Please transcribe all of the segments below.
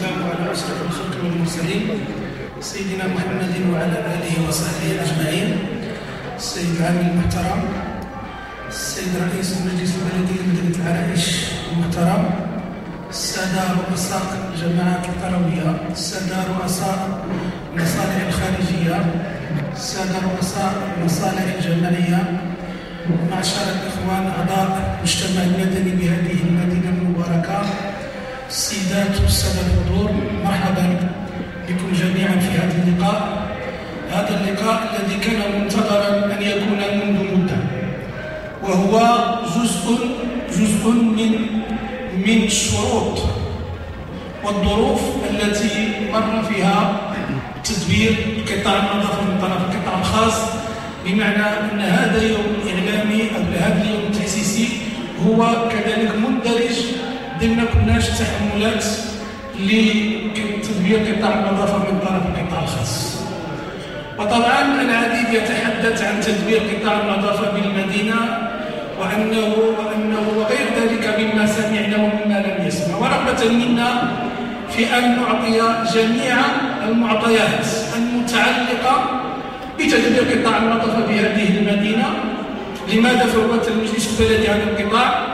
والسلام على أشرف الخلق والمرسلين سيدنا محمد وعلى آله وصحبه أجمعين. السيد العامل المحترم، السيد رئيس مجلس بلدية مدينة العرائش المحترم، السادة رؤساء الجماعات القروية، السادة رؤساء المصالح الخارجية، السادة رؤساء المصالح الجماعية، معشر الإخوان أعضاء المجتمع المدني بهذه المدينة المباركة، السيدات والسادة الحضور، مرحبا بكم جميعا في هذا اللقاء. هذا اللقاء الذي كان منتظرا أن يكون منذ مدة، وهو جزء من الشروط والظروف التي مر فيها تدبير قطاع النظافة من طرف القطاع الخاص، بمعنى أن هذا اليوم الإعلامي أو هذا اليوم التأسيسي هو كذلك مندرج ضمن كلش التحملات لتدبير قطاع النظافة من طرف القطاع الخاص. وطبعا العديد يتحدث عن تدبير قطاع النظافة بالمدينة وأنه وغير ذلك مما سمعنا ومما لم يسمع، ورغبة منا في أن نعطي جميع المعطيات المتعلقة بتدبير قطاع النظافة بهذه المدينة. لماذا فوت المجلس البلدي هذا القطاع؟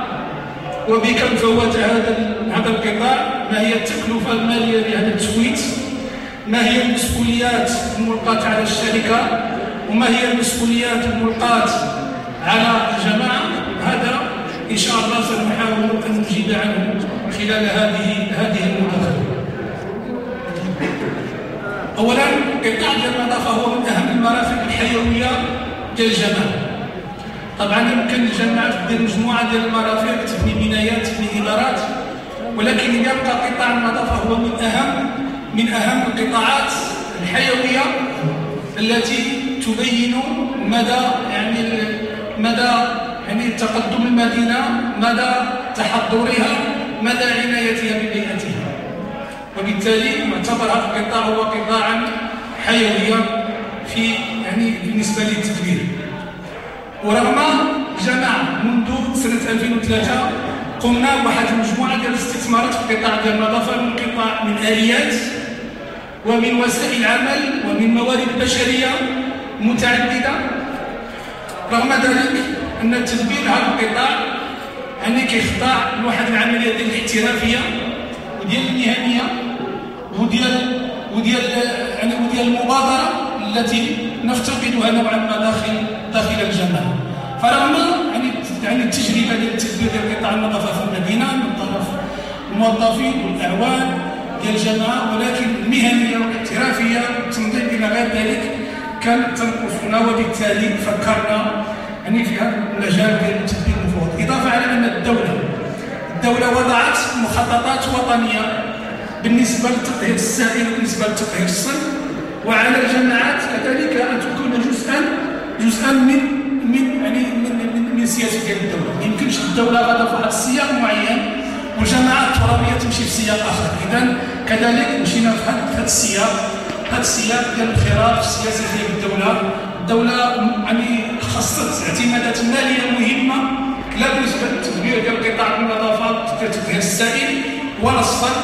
وبكم فوت هذا القطاع؟ ما هي التكلفة المالية لهذا التفويت؟ ما هي المسؤوليات الملقاة على الشركة؟ وما هي المسؤوليات الملقاة على الجماعة؟ هذا إن شاء الله سنحاول أن نجيب عنه خلال هذه المداخلة. أولا، قطاع النظافة هو من أهم المرافق الحيوية ديال الجماعة. طبعا يمكن الجماعة تدير مجموعة ديال المرافق، تبني بنايات، تبني إدارات، ولكن يبقى قطاع النظافة هو من أهم القطاعات الحيوية التي تبين مدى تقدم المدينة، مدى تحضرها، مدى عنايتها ببيئتها. وبالتالي معتبر هذا القطاع هو قطاعا حيويا بالنسبة للتدبير. ورغم الجماعة منذ سنة 2003 قمنا بواحد المجموعة ديال الاستثمارات في القطاع ديال النظافة، من آليات ومن وسائل عمل ومن موارد بشرية متعددة. رغم ذلك أن التدبير هذا القطاع كيخضع لواحد العملية ديال الاحترافية وديال المهنية وديال المبادرة التي نفتقدها نوعا ما داخل الجماعة. فرغم التجربة ديال التدبير ديال قطاع النظافة في المدينة من طرف الموظفين والأعوان ديال الجماعة، ولكن المهنية والاحترافية والتنظيم إلى غير ذلك كانت تنقصنا، وبالتالي فكرنا في هذا المجال ديال التدبير المفوض. إضافة على أن الدولة وضعت مخططات وطنية بالنسبة للتطهير السائل وبالنسبة للتطهير الصلب، وعلى الجماعات كذلك أن تكون جزءا من سياسة ديال الدولة. ما يمكنش الدولة غادا في واحد السياق معين والجماعات الترابية تمشي في سياق آخر. إذن كذلك مشينا في هذا السياق ديال الانخراط في السياسة ديال الدولة خصصت اعتمادات مالية مهمة لا بالنسبة للتدبير ديال قطاع النظافة التطهير السائل ولا الصلب،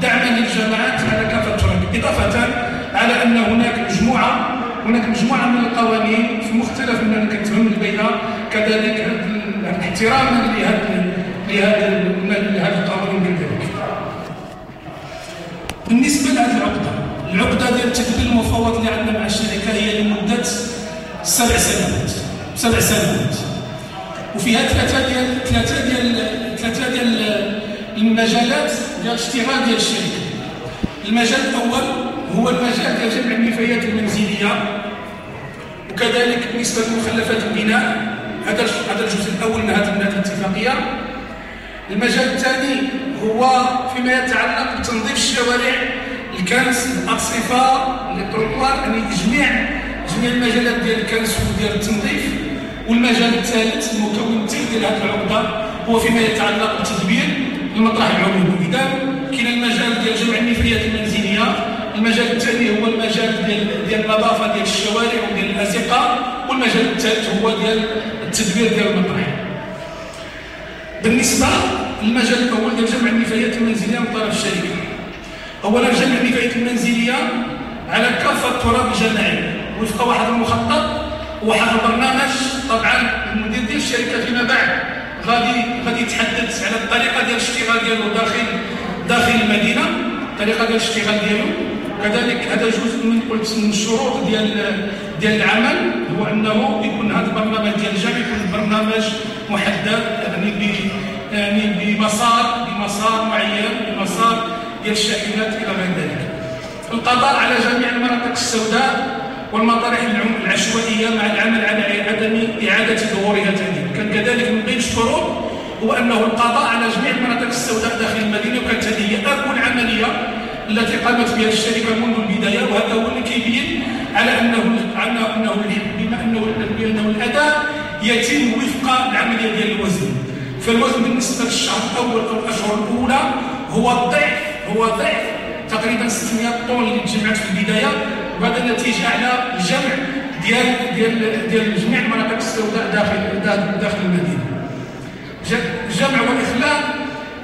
دعما للجماعات على كافة الطرق. إضافة على أن هناك مجموعة من القوانين في مختلف من كتهم البيئة، كذلك احتراما لهذا القانون كذلك. بالنسبة لهذه العقدة ديال التدبير المفوض اللي عندنا مع الشركة هي لمدة 7 سنوات، وفيها ثلاثة ديال المجالات ديال الاشتغال ديال الشركة. المجال الأول هو المجال ديال جمع النفايات المنزلية، وكذلك بالنسبة لمخلفات البناء. هذا الجزء الأول من هذه الاتفاقية. المجال الثاني هو فيما يتعلق بتنظيف الشوارع، الكنس، الأرصفة، التروطوار، جميع المجالات ديال الكنس وديال التنظيف. والمجال الثالث المكون الثالث ديال هذه العقدة هو فيما يتعلق بالتدبير المطرح العمومي. إذا كاين المجال ديال جمع النفايات المنزلية، المجال الثاني هو المجال ديال النظافة ديال الشوارع وديال الأزقة، والمجال الثالث هو ديال التدبير ديال المطرح. بالنسبة للمجال الأول ديال جمع النفايات المنزلية من طرف الشركة، أولا جمع النفايات المنزلية على كافة التراب الجماعي وفق واحد المخطط وواحد البرنامج. طبعا المدير ديال الشركة فيما بعد غادي يتحدث على الطريقة ديال الاشتغال ديالو داخل المدينة، الطريقة ديال الاشتغال ديالو. كذلك هذا جزء من الشروط ديال العمل، هو انه يكون هذا البرنامج ديال الجامع يكون برنامج محدد، يعني بمسار معين، بمسار ديال الشاحنات الى غير ذلك. القضاء على جميع المناطق السوداء والمطارح العشوائيه مع العمل على عدم اعاده ظهورها ثاني. كان كذلك من بين الشروط هو انه القضاء على جميع المناطق السوداء داخل المدينه، وكانت هذه هي اول عمليه التي قامت بها الشركه منذ البدايه. وهذا هو اللي كيبين على انه الاداء يتم وفق العمليه ديال الوزن. فالوزن بالنسبه للشهر الاول او الاشهر الاولى هو ضعف تقريبا 600 طن اللي تجمعت في البدايه، وهذا نتيجه على الجمع ديال جميع المناطق السوداء داخل المدينه. جمع واخلاء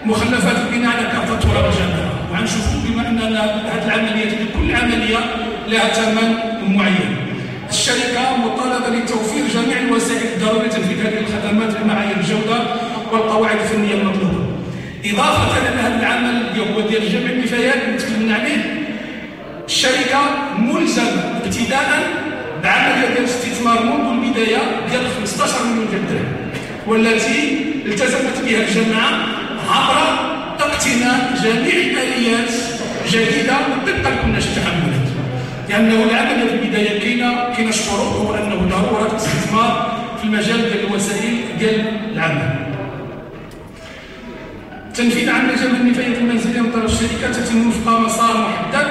مخلفات البناء على كافه تراب الجامعه. وغنشوفوا بما اننا هذه العمليات كل عمليه لها ثمن معين. الشركه مطالبه لتوفير جميع الوسائل الضروريه لتنفيذ هذه الخدمات بمعايير الجوده والقواعد الفنيه المطلوبه. اضافه الى هذا العمل اللي هو ديال جمع النفايات اللي تكلمنا عليه، الشركه ملزمه ابتداء بعمليه ديال الاستثمار منذ البدايه ديال 15 مليون درهم، والتي التزمت بها الجامعه عبر اقتناء جميع الآليات جديدة طبقا لكل التحملات. لأنه العملية في البداية كاين الشروط، هو أنه ضرورة الاستثمار في المجال ديال الوسائل ديال العمل. تنفيذ عمل جمع النفايات المنزلية من طرف الشركة تتم وفق مسار محدد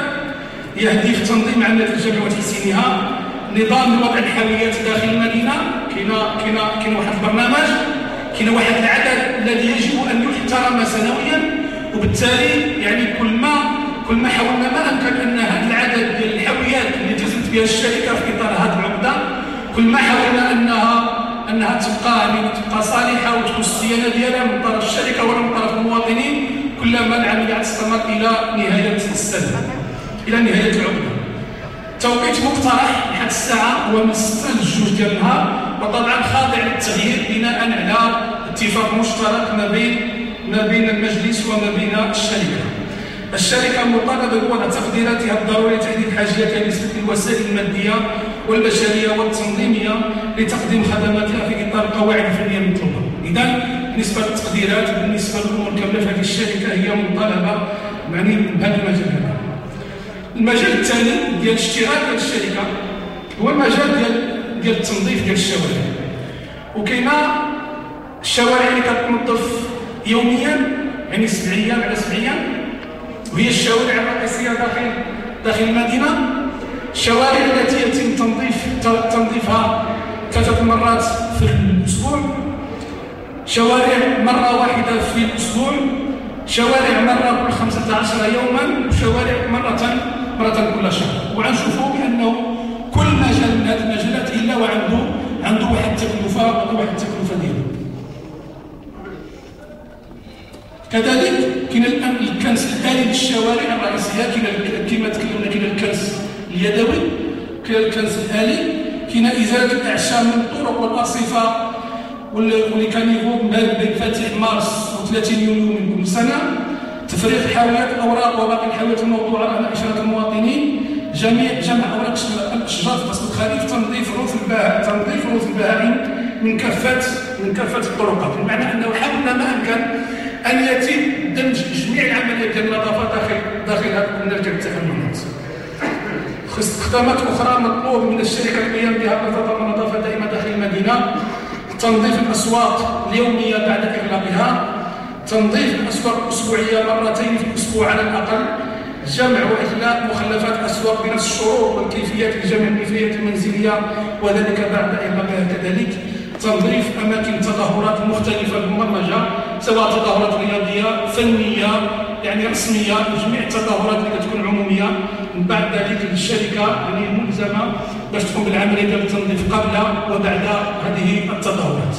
يهدف تنظيم عملية الجمع وتحسينها. نظام لوضع الحاويات داخل المدينة، كاين واحد البرنامج، كاين واحد العدد الذي يجب أن يحترم سنويا. وبالتالي يعني كل ما حاولنا ما امكن ان هذا العدد ديال الحاويات اللي التزمت بها الشركه في اطار هذه العقده، كل ما حاولنا انها تبقى صالحه وتكون الصيانه ديالها من طرف الشركه ولا من طرف المواطنين، كلما العمليه تستمر الى نهايه السنه، الى نهايه العقده. توقيت مقترح لحد الساعه هو من 6 ل 2 ديال النهار، وطبعا خاضع للتغيير بناء على اتفاق مشترك ما بين المجلس وما بين الشركه. الشركه مطالبه بوضع تقديراتها الضروريه لتحديد حاجياتها بالنسبه للوسائل الماديه والبشريه والتنظيميه لتقديم خدماتها في اطار القواعد الفنيه المطلوبه. اذا بالنسبه للتقديرات بالنسبه للامور كامله فهذه الشركه هي مطالبه يعني بهذا المجال هذا. المجال الثاني ديال الاشتراك ديال الشركه هو المجال ديال التنظيف ديال الشوارع. وكاينه الشوارع اللي كتنظف يوميا، يعني 7 ايام على 7 ايام، وهي الشوارع الرئيسيه داخل المدينه. الشوارع التي يتم تنظيفها 3 مرات في الاسبوع، شوارع مره واحده في الاسبوع، شوارع مره كل 15 يوما، وشوارع مره كل شهر. وغنشوفوا بانه كل مجال من هذه المجالات الا وعنده واحد التكلفه ديالو. كذلك كاين الان الكنس الآلي للشوارع الرئيسيه، كما تكلمنا كاين الكنس اليدوي، كاين الكنس الآلي، كاين ازاله الاعشاب من الطرق والارصفه واللي كانيفو بين فاتح مارس و30 يونيو من كل سنه، تفريغ حاويات الاوراق وباقي الحاويات الموضوعه على اشاره المواطنين، جمع اوراق الاشجار في فصل الخريف، تنظيف رؤوس البهائم من كافه الطرقات. بمعنى انه حاولنا ما امكن ان يتم دمج جميع العمليات ديال النظافه داخل هذا البرنامج ديال التامينات. خدمات اخرى مطلوب من الشركه القيام بها نظافه دائمه داخل المدينه، تنظيف الاسواق اليوميه بعد اغلاقها، تنظيف الاسواق الاسبوعيه مرتين في الاسبوع على الاقل، جمع واخلاء مخلفات الاسواق بنفس الشروط والكيفيات لجمع النفايات المنزليه وذلك بعد اغلاقها. كذلك تنظيف اماكن التظاهرات المختلفه المبرمجه، سواء تظاهرات رياضيه فنيه يعني رسميه، جميع التظاهرات اللي كتكون عموميه. من بعد ذلك الشركه يعني ملزمه باش تقوم بالعمليه ديال التنظيف قبل وبعد هذه التظاهرات.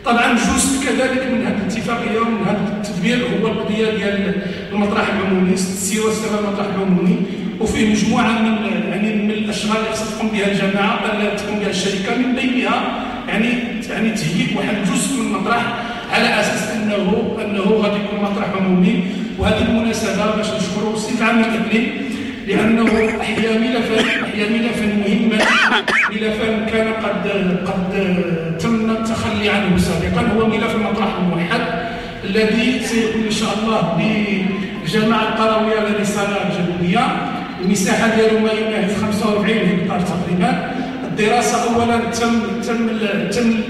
طبعا جزء كذلك من هذه الاتفاقيه ومن هذا كبير هو القضيه ديال المطرح العمومي، سيوا سبب المطرح العمومي، وفيه مجموعه من الاشغال اللي خصها تقوم بها الجماعه بل تقوم بها الشركه، من بينها تهيئ واحد الجزء من المطرح على اساس انه غادي يكون مطرح عمومي. وهذه المناسبه باش نشكروا السيد عامل الاقليم لانه احيا ملفا مهما، ملفا كان قد تم التخلي عنه سابقا، هو ملف المطرح الموحد الذي سيكون ان شاء الله بالجامعه القرويه للرساله الجنوبيه. المساحه ديالو ما يناهز 45 هكتار تقريبا. الدراسه اولا تم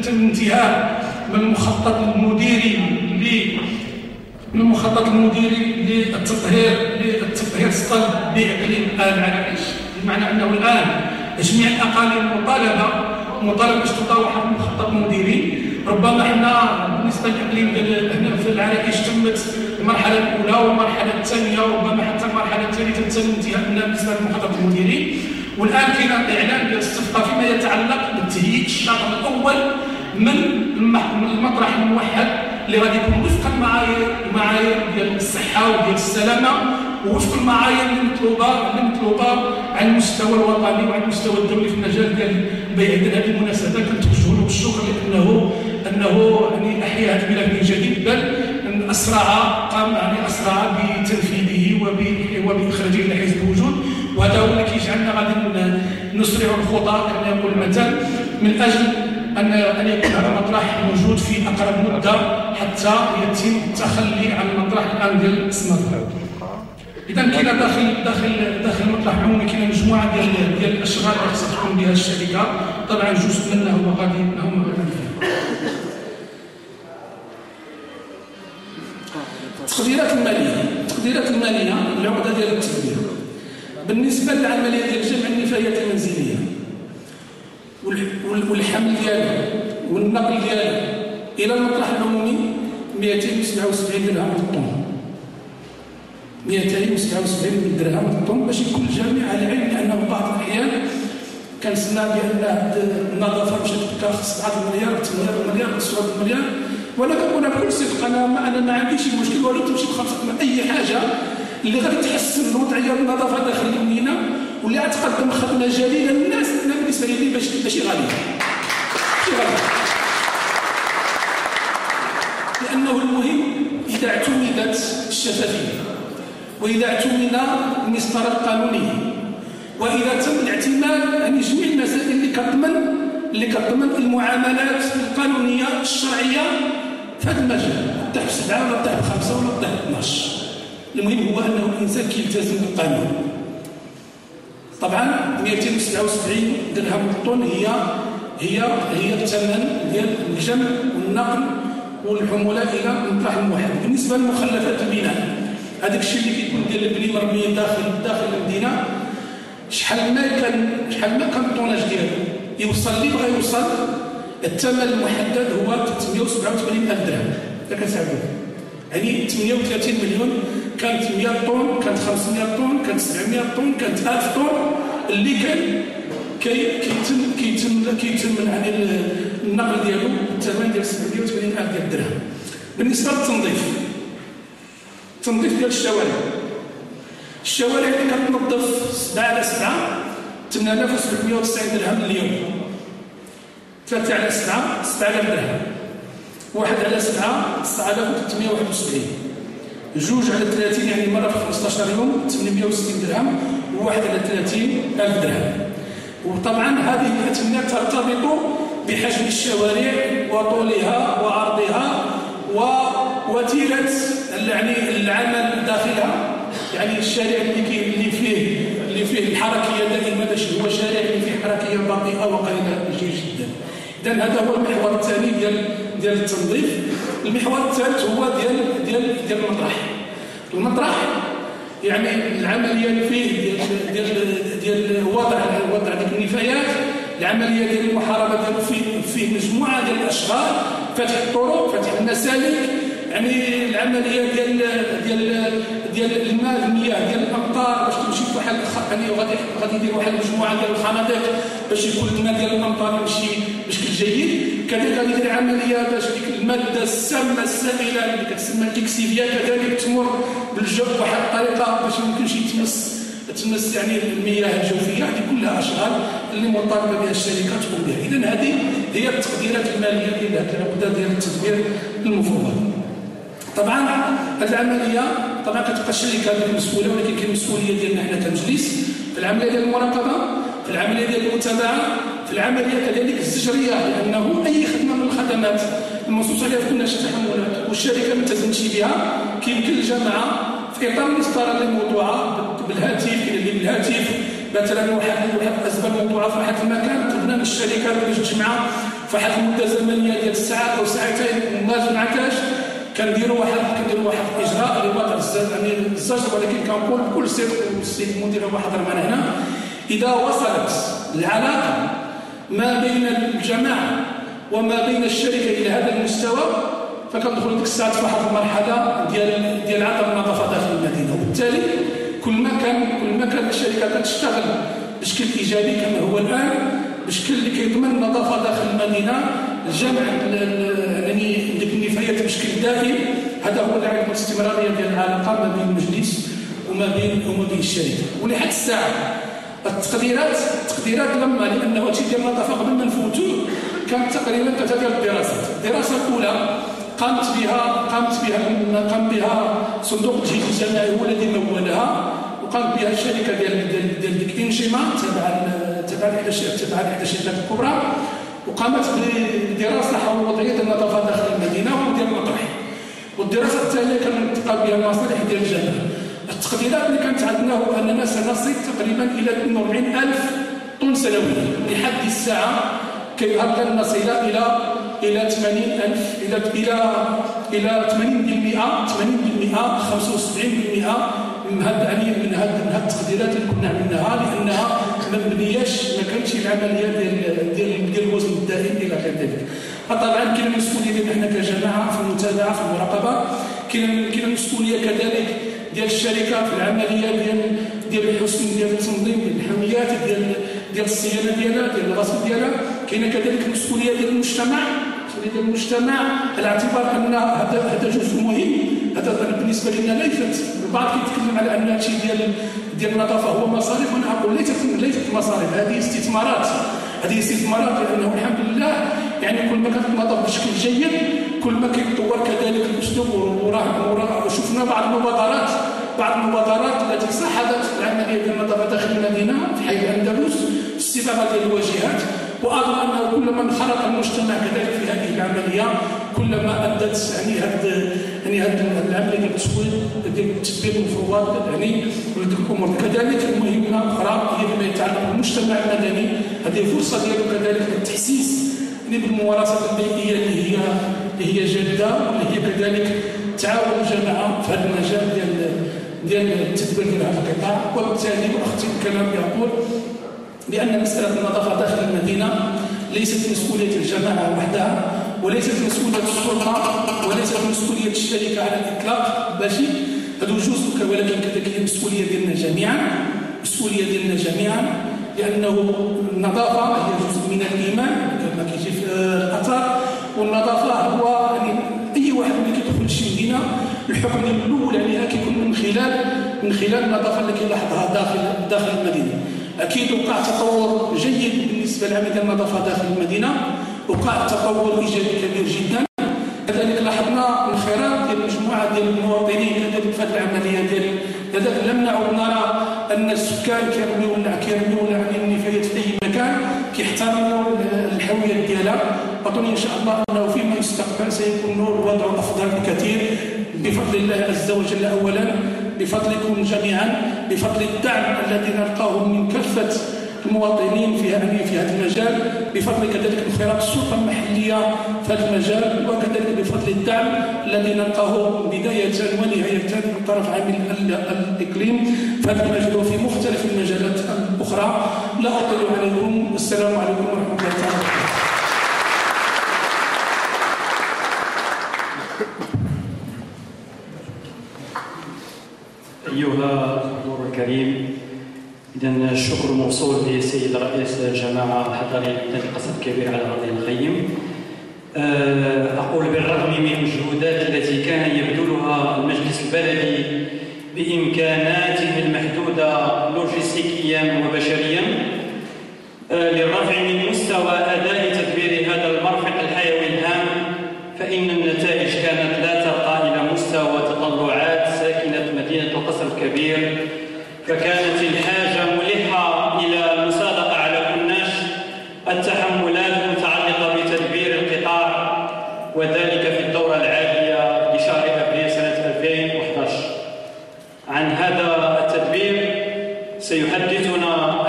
انتهاء من المخطط المديري للتطهير الصلب باقليم العرائش، بمعنى انه الان جميع الاقاليم مطالبه باش تطور واحد المخطط مديري. ربما حنا بالنسبه للاقليم هنا في العرائش تمت المرحله الاولى والمرحله الثانيه وربما حتى المرحله الثالثه تم انتهاء بالنسبه للمخطط المديري. والان كاين اعلان ديال الصفقه فيما يتعلق بتهيئ الشطر الاول من المطرح الموحد اللي غادي يكون وفق المعايير ديال الصحه وديال السلامه ووفق المعايير المطلوبه على المستوى الوطني وعلى المستوى الدولي في المجال ديال البيع. هذه المناسبه كنتوجه له بالشكر لانه احيا هذا الملف من جديد، بل قام بتنفيذه وباخراجه الى حيز الوجود. وهذا هو اللي كيجعلنا غادي نسرع الخطى كما يقول المثل، من اجل ان يكون هذا المطرح موجود في اقرب مده حتى يتم التخلي عن المطرح الان ديال السماطره. اذا كاين داخل المطرح العمومي كاين مجموعه ديال الاشغال اللي خصها تقوم بها الشركه، طبعا جزء منها هو غادي التقديرات الماليه العقده ديال التدبير بالنسبه للعمليه ديال جمع النفايات المنزليه والحمل ديالها والنقل ديالها الى المطرح العمومي 277 درهم للطن، 277 درهم للطن باش يكون الجميع على علم، لانه بعض الاحيان كنسمع بان النظافه مشات بكاخ 7 مليار 8 مليار 9 مليار، وانا كنقولها بكل صدق انا ما عنديش مشكل ولو تمشي ب5 اي حاجه اللي غادي تحسن الوضعيه النظافه داخل المدينه واللي غتقدم خدمه جليله للناس. انا بالنسبه لي ماشي غاليه، لانه المهم اذا اعتمدت الشفافيه واذا اعتمد المسطره القانونيه واذا تم الاعتماد عن جميع المسائل اللي كتضمن المعاملات القانونيه الشرعيه في هذا المجال، تحت 7 ولا تحت 5 ولا تحت 12. المهم هو انه الانسان كيلتزم بالقانون. طبعا 277 درهم للطن هي الثمن ديال الجمع والنقل والحموله الى المطرح الموحد. بالنسبه لمخلفات البناء، هذاك الشيء اللي كيكون ديال البني مرمي داخل المدينه، شحال ما كان الطوناج ديالو يوصل اللي بغى يوصل، الثمن المحدد هو 387,000 درهم. هذا كنساعدوه يعني 38 مليون. كانت 100 طن، كانت 500 طن، كانت 700 طن، كانت 1000 طن اللي كيتم يعني النقل ديالو بالثمن ديال 87,000 درهم. بالنسبه للتنظيف ديال الشوارع اللي كتنظف 7 على 7 8790 درهم اليوم، 3 على 7 6000 درهم، 1 على 7 9371، 2 على 30 يعني مرة في 15 يوم 860 درهم، و1 على 30,000 درهم. وطبعا هذه الأثمنة ترتبط بحجم الشوارع وطولها وعرضها ووتيرة يعني العمل داخلها. يعني الشارع اللي فيه الحركية دائما هو شارع اللي فيه حركية بطيئة وقليلة جدا. إذن هذا هو المحور الثاني ديال التنظيف. المحور الثالث هو ديال المطرح. يعني العمليه اللي فيه ديال وضع ديك النفايات، العمليه ديال المحاربه ديالو فيه مجموعه ديال الاشغال، فتح الطرق، فتح المسالك، يعني العمليه ديال المياه ديال الامطار باش تمشي بواحد يعني غادي يدير واحد المجموعه ديال الخنادق باش يكون الماء ديال الامطار يمشي بشكل جيد. كذلك غادي يدير عمليه باش ديك الماده السامه السائله اللي كتسمى الكسيفيا كذلك تمر بالجو بواحد الطريقه باش ما يمكنش تمس يعني المياه الجوفيه. هذه كلها اشغال اللي مطالبه بها الشركه تقوم بها. اذا هذه هي التقديرات الماليه ديال هذه العقده ديال التدبير المفوض. طبعا هذه العمليه طبعا كتبقى الشركه هذه المسؤوله، ولكن كاين المسؤوليه ديالنا حنا كمجلس في العمليه ديال المراقبه، في العمليه ديال المتابعه، في العمليه كذلك الزجريه، لانه اي خدمه من الخدمات المنصوص عليها في كل التحملات والشركه ما التزمتش بها كيمكن الجماعه في اطار الاصدار اللي موضوعه بالهاتف اللي بالهاتف مثلا واحد الاسباب موضوعه في واحد المكان، طلبنا من الشركه باش تجمعها في واحد المده زمنيه ديال ساعه او ساعتين ما جمعتهاش، كنديروا واحد الاجراء اللي هو يعني الزجر، ولكن كنقول بكل صدق والسيد المدير هو حاضر معنا هنا، اذا وصلت العلاقه ما بين الجماعه وما بين الشركه الى هذا المستوى فكندخلوا ديك الساعه في واحد المرحله ديال عدم النظافه داخل المدينه، وبالتالي كل ما كان الشركه كتشتغل بشكل ايجابي كما هو الان، بشكل اللي كيضمن النظافه داخل المدينه، الجمع يعني ديك النفايات بشكل دائم، هذا هو اللي غيكون الاستمراريه ديال العلاقه ما بين المجلس وما بين الشركه. ولحد الساعه التقديرات لما لانه هادشي ديال النظافه قبل ما نفوتوا كانت تقريبا 3 ديال الدراسات. الدراسه الاولى قام بها صندوق التجهيز الجماعي هو الذي مولها، وقامت بها الشركه ديال ديك انجيما تبع احدى الشركات الكبرى، وقامت بدراسه حول وضعيه النظافه داخل المدينه وديال المطرح. والدراسه الثانيه كانت تقام بها المصالح ديال الجامعه. التقديرات اللي كانت عندنا هو اننا سنصل تقريبا الى 42,000 طن سنويا. لحد الساعه كيهبط نصل الى 80,000 الى 80% 75% من هذه التقديرات اللي كنا عملناها، لانها ما كانتش العمليه ديال الوزن الدائم الى غير ذلك. فطبعا كاين المسؤوليه ديالنا حنا كجماعه في المتابعه في المراقبه، كاين المسؤوليه كذلك ديال الشركه في العمليه ديال الحسن ديال التنظيم ديال الحميات ديال الصيانه ديالها ديال الغسل ديالها، كاينه كذلك المسؤوليه ديال المجتمع على اعتبار ان هذا جزء مهم. هذا بالنسبه لنا ليست، البعض كيتكلم على ان هادشي ديال النظافه هو مصاريف، وانا اقول ليست مصاريف، هذه استثمارات لانه الحمد لله يعني كل ما كانت النظافه بشكل جيد كل ما كيتطور كذلك الاسلوب. وشفنا بعض المبادرات التي صاحبت العمليه ديال النظافه داخل المدينه في حي الاندلس في استفاده ديال الواجهات، واظن انه كلما انخرط المجتمع كذلك في هذه العمليه كلما ادت يعني هذه العمليه ديال التدبير المفوض يعني ولد الامور. كذلك مهمه اخرى هي فيما يتعلق بالمجتمع المدني، هذه فرصه ديالو كذلك للتحسيس بالممارسات البيئيه اللي هي جاده، واللي هي كذلك تعاون الجماعه في هذا المجال ديال التدبير ديال هذا القطاع. وبالتالي واختم الكلام يقول بان مساله النظافه داخل المدينه ليست مسؤوليه الجماعه وحدها، وليست مسؤوليه السلطه، وليست مسؤوليه الشركه على الاطلاق، ماشي هذا جزء، ولكن كذلك هي مسؤوليه ديالنا جميعا، لانه النظافه هي جزء من الايمان كما كيجي في الاثار. والنظافه هو يعني اي واحد اللي كيدخل لشي مدينه الحكم الاول عليها كيكون من خلال النظافه اللي كيلاحظها داخل المدينه. اكيد وقع تطور جيد بالنسبه لعمليه النظافه داخل المدينه، وقع تطور ايجابي كبير جدا. كذلك لاحظنا انخراط ديال مجموعه ديال المواطنين كذلك في هذه العمليه لذلك لم نعد نرى ان السكان كيرميو يعني النفايات في اي مكان، كيحترموا الحاويات ديالها. اظن ان شاء الله انه فيما يستقبل سيكون الوضع افضل بكثير بفضل الله عز وجل، اولا بفضلكم جميعا، بفضل الدعم الذي نلقاه من كافه المواطنين في هذا المجال، بفضل كذلك انخراط السلطه المحليه في هذا المجال، وكذلك بفضل الدعم الذي نلقاه بدايه ونهايه من طرف عامل الاقليم في هذا المجال وفي مختلف المجالات الاخرى. لا اطيل عليكم، والسلام عليكم ورحمه الله تعالى. أيها الحضور الكريم، إذن الشكر موصول لسيد رئيس الجماعة الحضري الذي قصد كبير على أرض الخيم. أقول بالرغم البلدي بإمكاناته المحدودة لوجستيكيا وبشريا للرفع من مستوى أداء تدبير هذا المرفق الحيوي الهام، فإن النتائج كانت لا ترقى إلى مستوى تطلعات ساكنة مدينة القصر الكبير، فكانت الحاجة ملحة إلى المصادقة على كناش التحملات المتعلقة بتدبير القطاع، وذلك في الدورة العادية لشهر أبريل سنة 2011. عن هذا التدبير سيحدثنا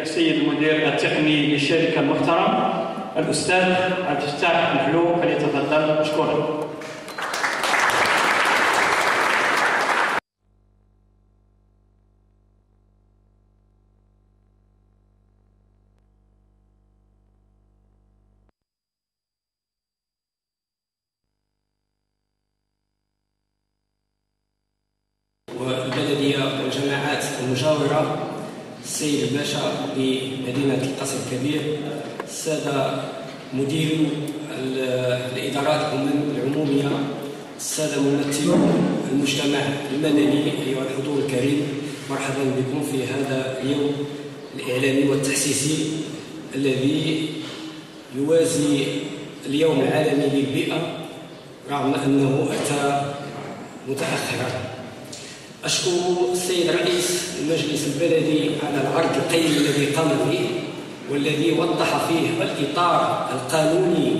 السيد المدير التقني للشركة المحترم الأستاذ عبد الفتاح محلوب، فليتفضل مشكورا. والبلدية والجماعات المجاورة، السيد الباشا لمدينة القصر الكبير، السادة مديرو الإدارات العمومية، السادة ممثلو المجتمع المدني، أيها الحضور الكريم، مرحبا بكم في هذا اليوم الإعلامي والتحسيسي الذي يوازي اليوم العالمي للبيئة رغم أنه أتى متأخرا. أشكر السيد رئيس المجلس البلدي على العرض القيم الذي قام به، والذي وضح فيه الإطار القانوني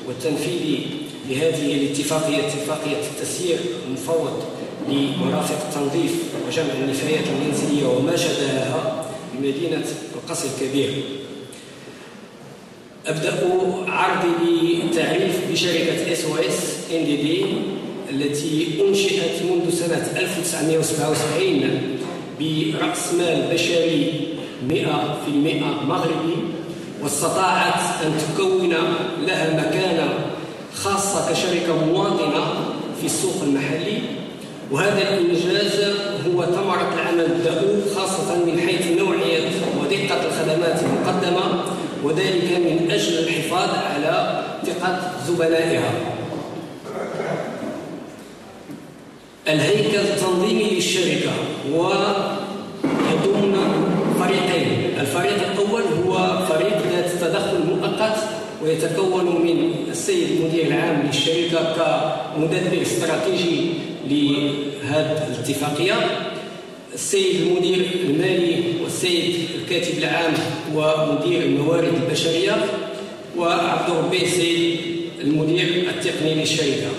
والتنفيذي لهذه الاتفاقية، اتفاقية التسيير المفوض لمرافق التنظيف وجمع النفايات المنزلية وما شابهها بمدينة القصر الكبير. أبدأ عرضي بتعريف بشركة SOS NDD التي أنشئت منذ سنة 1977 برأس مال بشري 100% مغربي، واستطاعت أن تكون لها مكانة خاصة كشركة مواطنة في السوق المحلي. وهذا الإنجاز هو ثمرة العمل الدؤوب، خاصة من حيث نوعية ودقة الخدمات المقدمة، وذلك من أجل الحفاظ على ثقة زبنائها. الهيكل التنظيمي للشركة ويضم فريقين. الفريق الأول هو فريق ذات تدخل مؤقت، ويتكون من السيد المدير العام للشركة كمدبر استراتيجي لهذه الاتفاقية، السيد المدير المالي والسيد الكاتب العام ومدير الموارد البشرية، وعبد الربي السيد المدير التقني للشركة.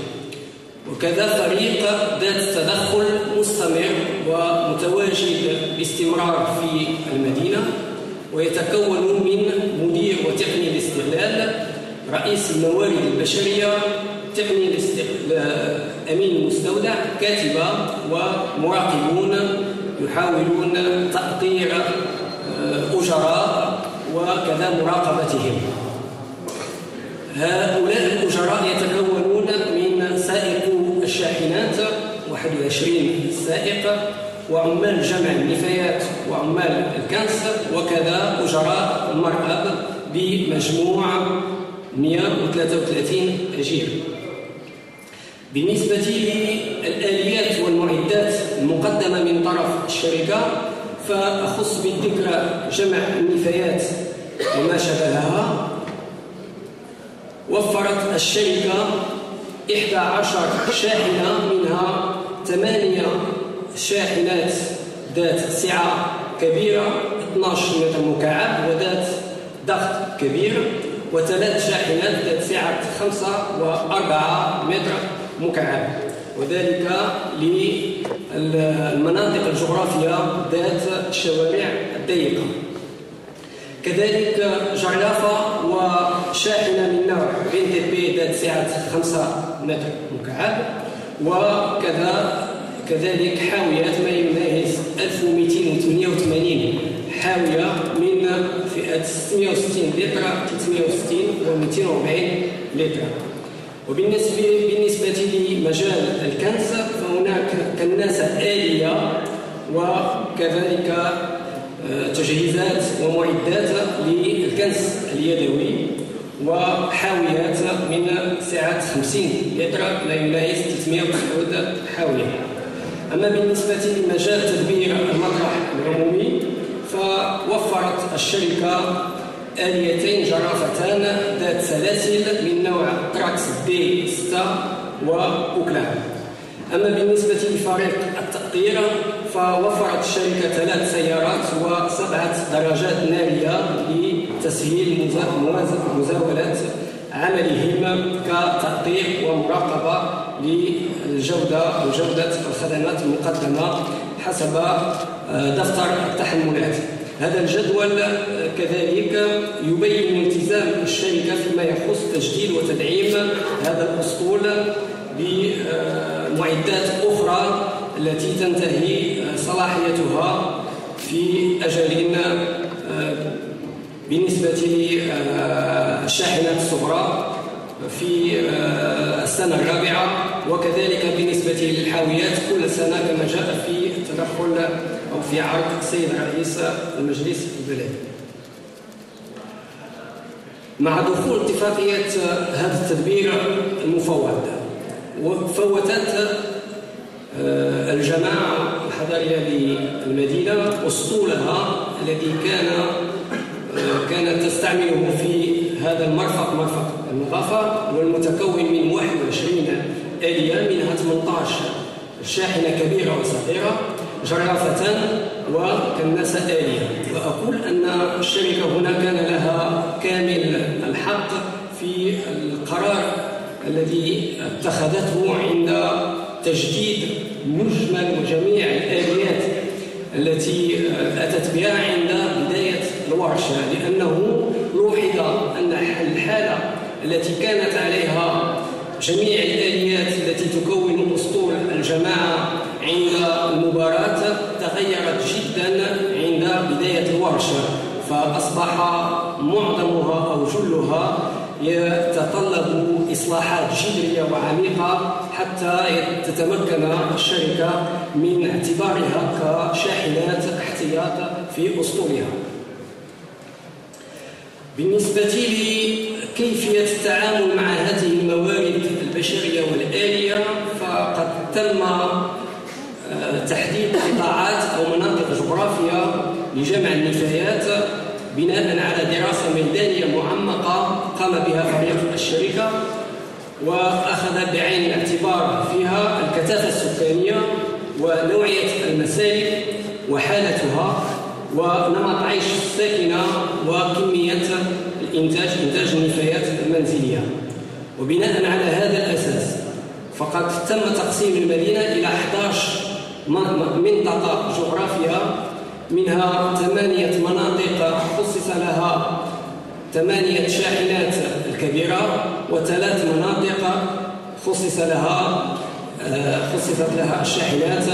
وكذا فريق ذات تدخل مستمر ومتواجد باستمرار في المدينة، ويتكون من مدير وتقني الاستغلال، رئيس الموارد البشرية، تقني أمين المستودع، كاتبة، ومراقبون يحاولون تأطير أجراء وكذا مراقبتهم. هؤلاء الأجراء يتكونون من سائقو الشاحنات 21 سائق، وعمال جمع النفايات وعمال الكنس، وكذا أجراء المرأب بمجموع 133 أجير. بالنسبة للآليات والمعدات المقدمة من طرف الشركة، فأخص بالذكر جمع النفايات وما شابهها. وفرت الشركة 11 شاحنة، منها 8 شاحنات ذات سعة كبيرة 12 متر مكعب وذات ضغط كبير، و3 شاحنات ذات سعة 5 و4 متر مكعب، وذلك للمناطق الجغرافية ذات الشوارع الضيقة. كذلك جرافة وشاحنة من نوع BNTP ذات سعة 5 متر مكعب، وكذلك حاويات ما يماهز 1288 حاوية من فئة 660 لتر، 360 و 240 لتر. وبالنسبة لمجال الكنس، فهناك كناسة آلية وكذلك تجهيزات ومعدات للكنس اليدوي، وحاويات من سعة 50 لتر لا يناهز 309 حاوية. أما بالنسبة لمجال تدبير المطرح العمومي فوفرت الشركة آليتين جرافتان ذات سلاسل من نوع تراكس دي 6 وأوكلاند. أما بالنسبة لفريق التأطير فوفرت الشركة 3 سيارات و7 دراجات نارية لتسهيل مزاولة عملهم كتأطير ومراقبة للجودة وجودة الخدمات المقدمة حسب دفتر التحملات. هذا الجدول كذلك يبين التزام الشركة فيما يخص تجديد وتدعيم هذا الأسطول بمعدات أخرى التي تنتهي صلاحيتها في أجل بالنسبة للشاحنات الصغرى في السنة الرابعة، وكذلك بالنسبة للحاويات كل سنة كما جاء في التدخل أو في عرض السيد رئيس المجلس البلدي. مع دخول اتفاقية هذا التدبير المفوض فوتت الجماعة الحضارية للمدينة أسطولها الذي كانت تستعمله في هذا المرفق، مرفق المغافة، والمتكون من 21 آلية، منها 18 شاحنة كبيرة وصغيرة، جرافتان وكناسة آلية. وأقول أن الشركة هنا كان لها كامل الحق في القرار الذي اتخذته عند تجديد مجمل وجميع الآليات التي أتت بها عند بداية الورشة، لأنه لوحظ أن الحالة التي كانت عليها جميع الآليات التي تكون أسطول الجماعة عند المباراة تغيرت جدا عند بداية الورشة، فأصبح معظمها أو جلها يتطلب إصلاحات جذرية وعميقة حتى تتمكن الشركة من اعتبارها كشاحنات احتياط في أسطولها. بالنسبة لكيفية التعامل مع هذه الموارد البشرية والآلية فقد تم تحديد قطاعات أو مناطق جغرافية لجمع النفايات بناء على دراسة ميدانية معمقة قام بها فريق الشركة، وأخذ بعين الاعتبار فيها الكثافة السكانية ونوعية المسالك وحالتها ونمط عيش الساكنة وكمية إنتاج النفايات المنزلية. وبناء على هذا الأساس فقد تم تقسيم المدينة إلى 11 منطقة جغرافية، منها 8 مناطق خصص لها 8 شاحنات الكبيرة، و3 مناطق خصصت لها الشاحنات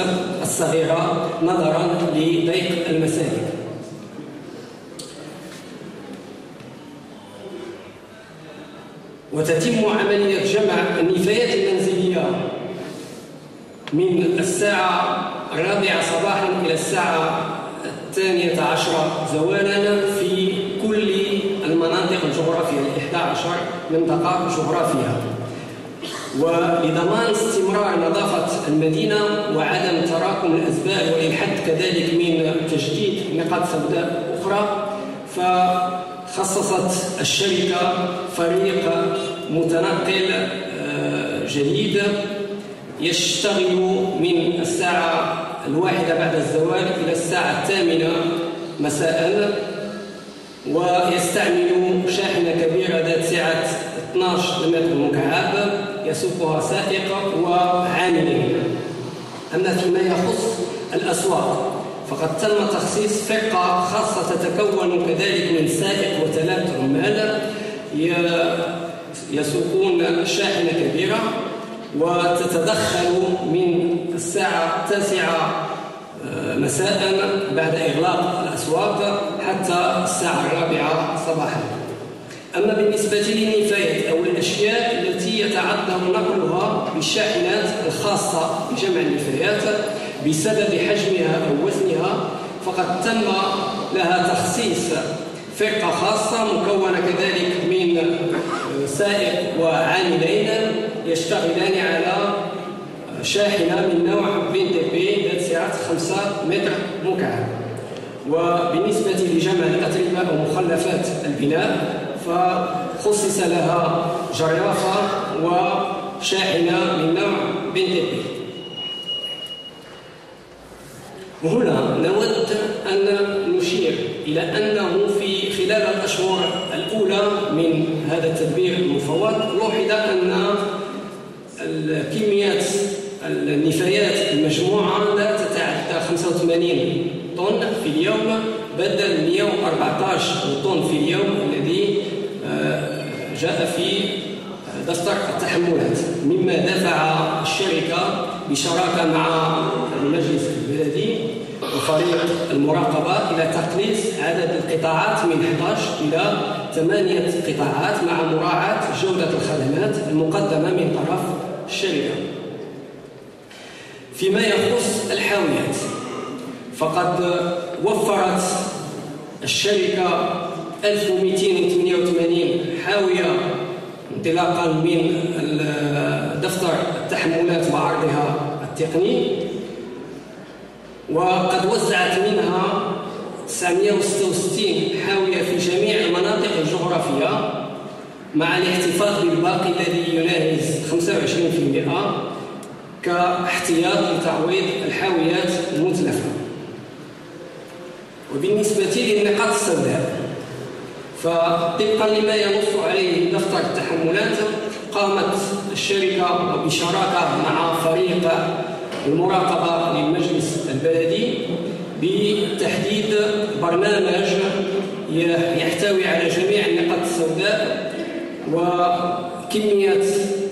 الصغيرة نظرا لضيق المسالك. وتتم عملية جمع النفايات المنزلية من الساعة 4 صباحا إلى الساعة 12 زوالا في كل المناطق الجغرافية 11 منطقة جغرافية، ولضمان استمرار نظافة المدينة وعدم تراكم الأزبال وللحد كذلك من تجديد نقاط سوداء أخرى، فخصصت الشركة فريق متنقل جديد يشتغل من الساعة 1 بعد الزوال إلى الساعة 8 مساء، ويستعمل شاحنة كبيرة ذات سعة 12 متر مكعب يسوقها سائق وعاملين. أما فيما يخص الأسواق فقد تم تخصيص فرقة خاصة تتكون كذلك من سائق و3 عمال يسوقون شاحنة كبيرة، وتتدخل من الساعة 9 مساء بعد إغلاق الأسواق حتى الساعة 4 صباحا. أما بالنسبة للنفايات أو الأشياء التي يتعذر نقلها بالشاحنات الخاصة بجمع النفايات بسبب حجمها أو وزنها فقد تم لها تخصيص فرقة خاصة مكونة كذلك من سائق وعاملين يشتغلان على شاحنة من نوع BNTP ذات سعة 5 متر مكعب. وبالنسبة لجمع الأتربة ومخلفات البناء فخصص لها جرافة وشاحنة من نوع BNTP. وهنا نود أن نشير إلى أنه في خلال الأشهر الأولى من هذا التدبير المفوض لوحظ أن الكميات النفايات المجموعة لا تتعدى 85 طن في اليوم بدل 114 طن في اليوم الذي جاء في دفتر التحملات، مما دفع الشركة بشراكة مع المجلس البلدي وفريق المراقبة إلى تقليص عدد القطاعات من 11 إلى 8 قطاعات مع مراعاة جودة الخدمات المقدمة من طرف الشركة. فيما يخص الحاويات فقد وفرت الشركة 1288 حاوية انطلاقا من دفتر التحملات وعرضها التقني، وقد وزعت منها 966 حاوية في جميع المناطق الجغرافية مع الاحتفاظ بالباقي الذي يناهز 25% كاحتياط لتعويض الحاويات المتلفة. وبالنسبة للنقاط السوداء فطبقا لما ينص عليه دفتر التحملات قامت الشركة بشراكة مع فريق المراقبة للمجلس البلدي بتحديد برنامج يحتوي على جميع النقاط السوداء وكمية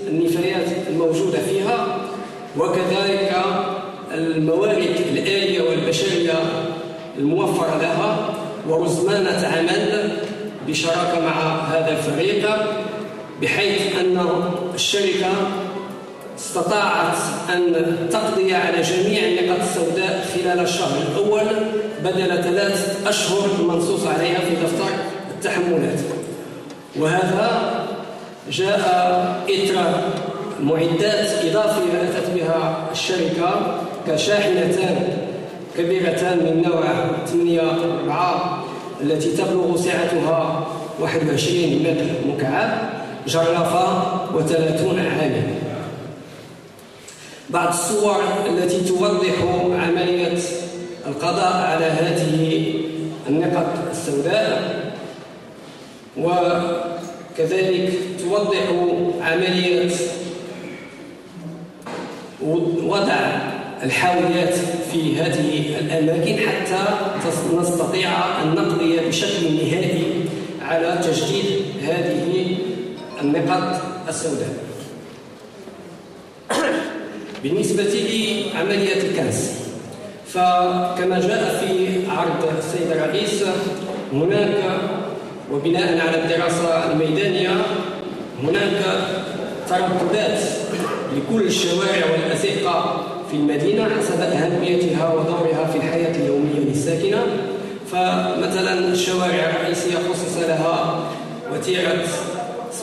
النفايات الموجودة فيها، وكذلك الموارد الآلية والبشرية الموفرة لها، ورزمانة عمل بشراكة مع هذا الفريق، بحيث أن الشركة استطاعت أن تقضي على جميع النقاط السوداء خلال الشهر الأول بدل 3 أشهر المنصوص عليها في دفتر التحملات. وهذا جاء إثر معدات إضافية أتت بها الشركة كشاحنتان كبيرتان من نوع 8-4 التي تبلغ سعتها 21 متر مكعب، جرافة و30 عامل. بعض الصور التي توضح عملية القضاء على هذه النقط السوداء، وكذلك توضح عملية وضع الحاويات في هذه الأماكن حتى نستطيع أن نقضي بشكل نهائي على تجديد هذه النقط السوداء. بالنسبة لعملية الكنس فكما جاء في عرض السيد الرئيس هناك وبناء على الدراسة الميدانية هناك ترددات لكل الشوارع والأزقة في المدينة حسب أهميتها ودورها في الحياة اليومية للساكنة. فمثلا الشوارع الرئيسية خصص لها وتيرة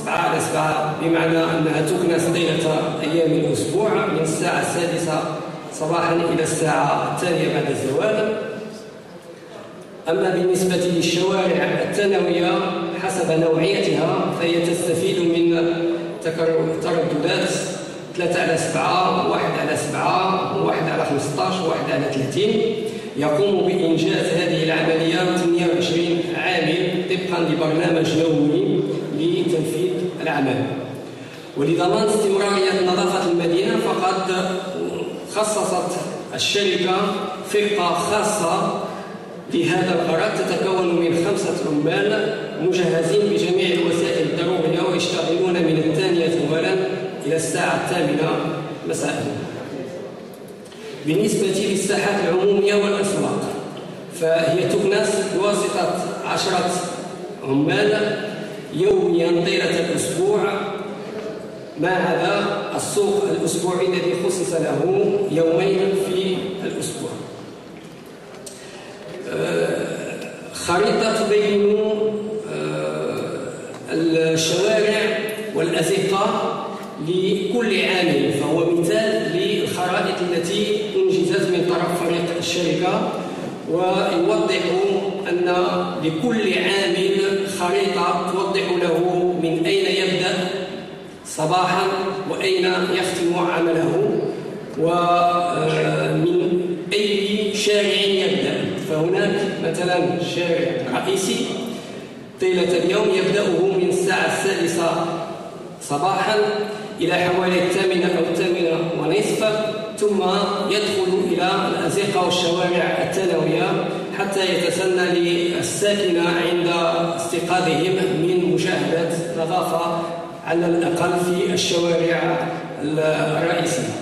7/7 بمعنى أنها تكنس طيلة أيام الأسبوع من الساعة 6 صباحا إلى الساعة 2 بعد الزوال. أما بالنسبة للشوارع الثانوية حسب نوعيتها فهي تستفيد من ترددات 3/7 1/7 1/15 1/30. يقوم بإنجاز هذه العملية 28 عامل طبقا لبرنامج يومي لتنفيذ العمل. ولضمان استمرارية نظافة المدينة فقد خصصت الشركة فرقة خاصة لهذا الغرض تتكون من 5 عمال مجهزين بجميع الوسائل الضرورية ويشتغلون من 2 ظهرا إلى الساعة 8 مساء. بالنسبة للساحات العمومية والأسواق فهي تكنس بواسطة 10 عمال يوميا طيلة الأسبوع ما عدا السوق الأسبوعي الذي خصص له يومين في الأسبوع. خريطة تبين الشوارع والأزقة لكل عامل، فهو مثال للخرائط التي أنجزت من طرف فريق الشركة، ويوضح أن لكل عامل خريطة توضح له من أين يبدأ صباحا وأين يختم عمله ومن أي شارع يبدأ. فهناك مثلا شارع رئيسي طيلة اليوم يبدأه من الساعة 6 صباحا إلى حوالي 8 أو 8:30، ثم يدخل إلى الأزقة والشوارع الثانوية حتى يتسنى للساكنة عند استيقاظهم من مشاهدة نظافة على الأقل في الشوارع الرئيسية.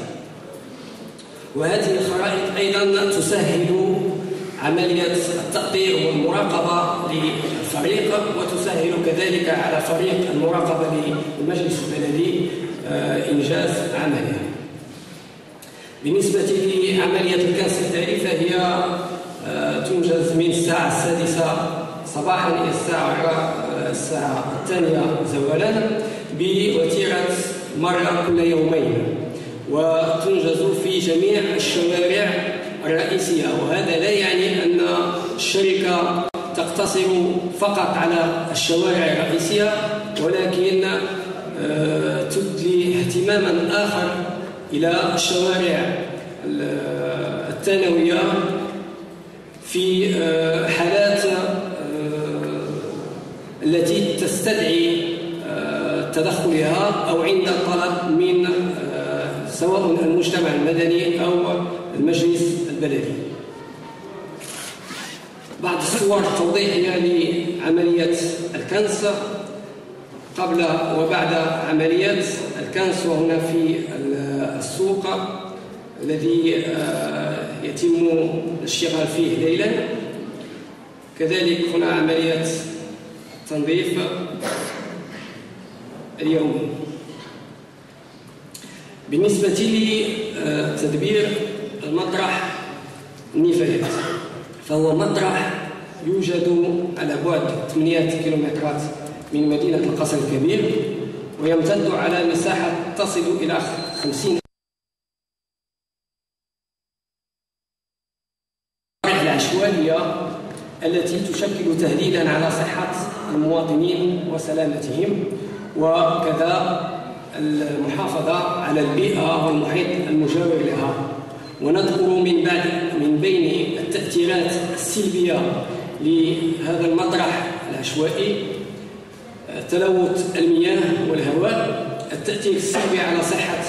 وهذه الخرائط أيضا تسهل عملية التأطير والمراقبة للفريق، وتسهل كذلك على فريق المراقبة للمجلس البلدي إنجاز عمله. بالنسبة لعملية الكنس الداري فهي تنجز من الساعة 6 صباحا إلى الساعة 2 زوالا بوتيرة مرة كل يومين، وتنجز في جميع الشوارع الرئيسية. وهذا لا يعني أن الشركة تقتصر فقط على الشوارع الرئيسية، ولكن تدلي اهتماما آخر إلى الشوارع الثانوية في حالات التي تستدعي تدخلها أو عند طلب من سواء المجتمع المدني أو المجلس البلدي. بعض الصور توضيحية لعملية الكنس قبل وبعد عملية الكنس، وهنا في السوق الذي يتم الاشتغال فيه ليلا. كذلك هنا عملية تنظيف اليومي. بالنسبة لتدبير المطرح النفايات، فهو مطرح يوجد على بعد 8 كيلومترات من مدينة القصر الكبير، ويمتد على مساحة تصل إلى 50 العشوائية التي تشكل تهديدا على صحة المواطنين وسلامتهم، وكذا المحافظة على البيئة والمحيط المجاور لها. ونذكر من بين التأثيرات السلبية لهذا المطرح العشوائي تلوث المياه والهواء، التأثير السلبي على صحة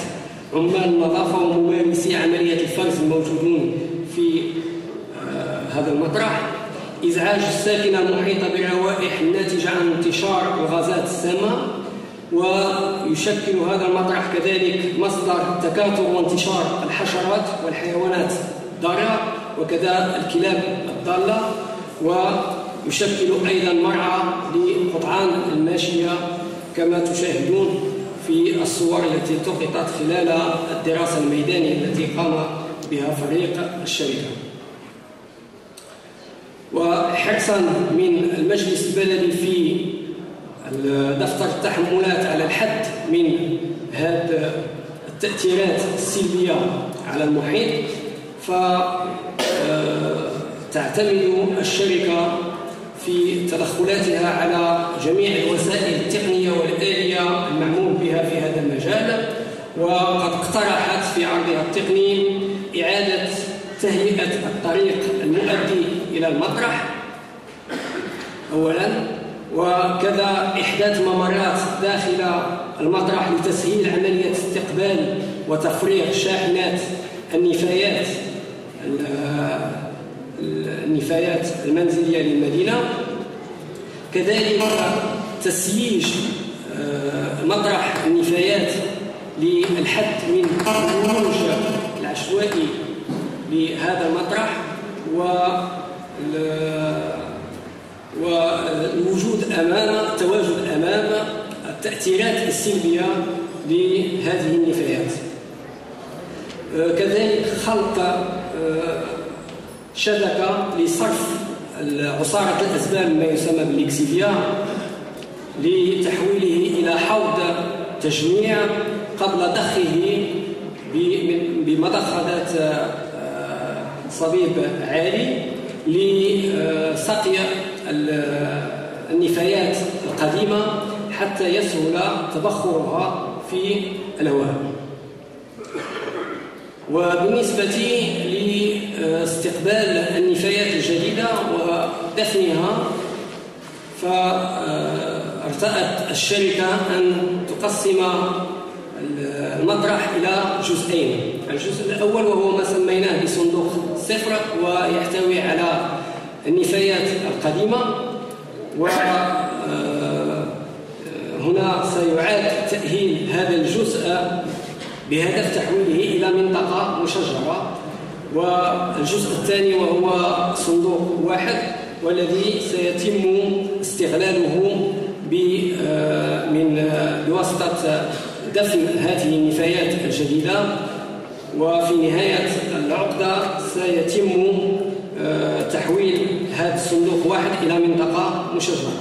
عمال النظافة وممارسي عملية الفرز الموجودون في هذا المطرح، إزعاج الساكنة المحيطة بالروائح الناتجة عن انتشار الغازات السامة، ويشكل هذا المطرح كذلك مصدر تكاثر وانتشار الحشرات والحيوانات الضارة وكذا الكلاب الضالة، ويشكل أيضا مرعى لقطعان الماشية كما تشاهدون في الصور التي التقطت خلال الدراسة الميدانية التي قام بها فريق الشركة. وحرصا من المجلس البلدي في دفتر التحملات على الحد من هذه التأثيرات السلبية على المحيط، فتعتمد الشركة في تدخلاتها على جميع الوسائل التقنية والآلية المعمول بها في هذا المجال، وقد اقترحت في عرضها التقني إعادة تهيئة الطريق المؤدي إلى المطرح أولا، وكذا إحداث ممرات داخل المطرح لتسهيل عملية استقبال وتفريغ شاحنات النفايات المنزلية للمدينة. كذلك تسييج مطرح النفايات للحد من الخروج العشوائي لهذا المطرح، التواجد أمام التأثيرات السلبية لهذه النفايات. كذلك خلق شبكة لصرف عصارة الأزبال ما يسمى بالإكسيفيا لتحويله إلى حوض تجميع قبل ضخه بمضخة ذات صبيب عالي لسقي النفايات القديمة حتى يسهل تبخرها في الهواء. وبالنسبة لاستقبال النفايات الجديدة ودفنها، فارتأت الشركة أن تقسم المطرح إلى جزئين. الجزء الأول وهو ما سميناه بصندوق صفر، ويحتوي على النفايات القديمة، وهنا سيعاد تأهيل هذا الجزء بهدف تحويله إلى منطقة مشجرة. والجزء الثاني وهو صندوق واحد، والذي سيتم استغلاله بواسطة دفن هذه النفايات الجديدة، وفي نهاية العقدة سيتم تحويل هذا الصندوق واحد إلى منطقة مشجرة.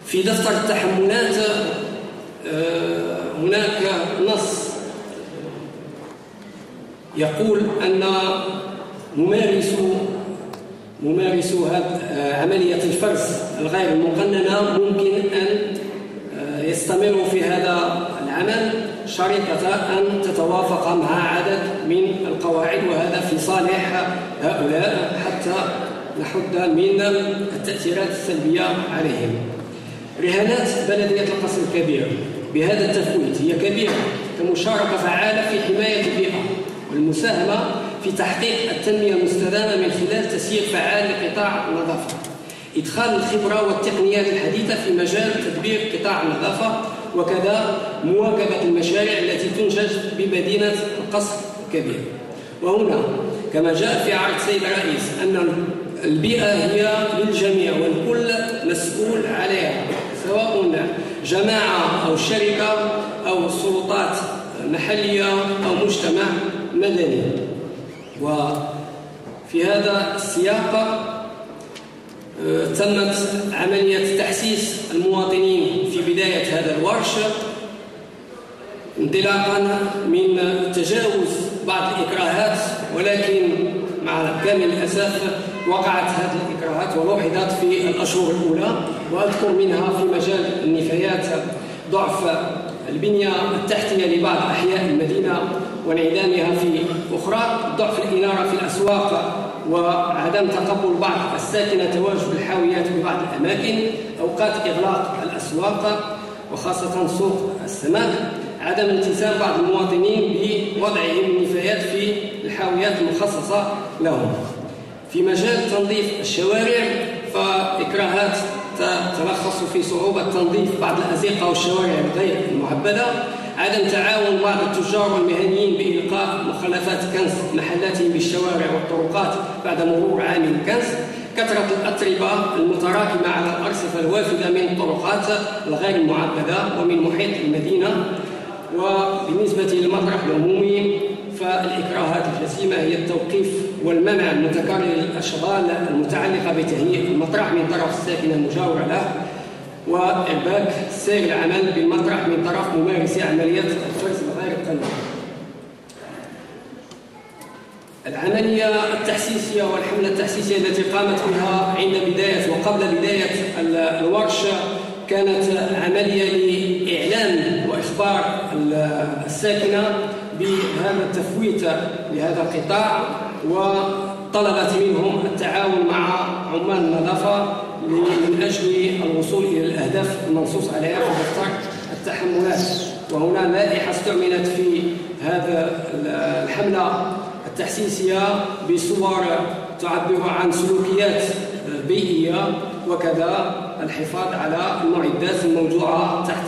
في دفتر التحملات هناك نص يقول أن ممارسو عملية الفرز الغير المقننة ممكن أن يستمروا في هذا العمل شريطة أن تتوافق مع عدد من القواعد، وهذا في صالح هؤلاء حتى نحد من التأثيرات السلبية عليهم. رهانات بلدية القصر الكبير بهذا التفويت هي كبيرة كمشاركة فعالة في حماية البيئة والمساهمة في تحقيق التنمية المستدامة من خلال تسيير فعال لقطاع النظافة، إدخال الخبرة والتقنيات الحديثة في مجال تدبير قطاع النظافة، وكذا مواكبة المشاريع التي تنجز بمدينة القصر الكبير. وهنا كما جاء في عرض السيد الرئيس أن البيئة هي للجميع والكل مسؤول عليها، سواء جماعة أو شركة أو سلطات محلية أو مجتمع مدني. وفي هذا السياق تمت عملية تحسيس المواطنين في بداية هذا الورش، انطلاقا من تجاوز بعض الإكراهات، ولكن مع كامل الأسف وقعت هذه الإكراهات ولوحظت في الأشهر الأولى، وأذكر منها في مجال النفايات ضعف البنية التحتية لبعض أحياء المدينة وانعدامها في أخرى، ضعف الإنارة في الأسواق، وعدم تقبل بعض الساكنة تواجد الحاويات ببعض الأماكن، أوقات إغلاق الأسواق وخاصة سوق السمك، عدم التزام بعض المواطنين بوضعهم النفايات في الحاويات المخصصة لهم. في مجال تنظيف الشوارع فإكراهات تتلخص في صعوبة تنظيف بعض الأزقة والشوارع الغير المعبدة، عدم تعاون بعض التجار والمهنيين بإلقاء مخلفات كنس محلاتهم بالشوارع والطرقات بعد مرور عام الكنس، كثرة الأتربة المتراكمة على الأرصفة الوافدة من الطرقات الغير المعبدة ومن محيط المدينة. وبالنسبة للمطرح العمومي فالإكراهات الجسيمة هي التوقيف والمنع المتكرر للأشغال المتعلقة بتهيئ المطرح من طرف الساكنة المجاورة له، وإرباك سير العمل بالمطرح من طرف ممارسي عملية الفرز الغير قانوني. العملية التحسيسية والحملة التحسيسية التي قامت بها عند بداية وقبل بداية الورش كانت عملية لإعلام وإخبار الساكنة بهذا التفويت لهذا القطاع، وطلبت منهم التعاون مع عمال النظافة من أجل الوصول إلى الأهداف المنصوص عليها في دفتر التحملات. وهنا لائحة استعملت في هذا الحملة التحسيسية بصور تعبر عن سلوكيات بيئية، وكذا الحفاظ على المعدات الموضوعة تحت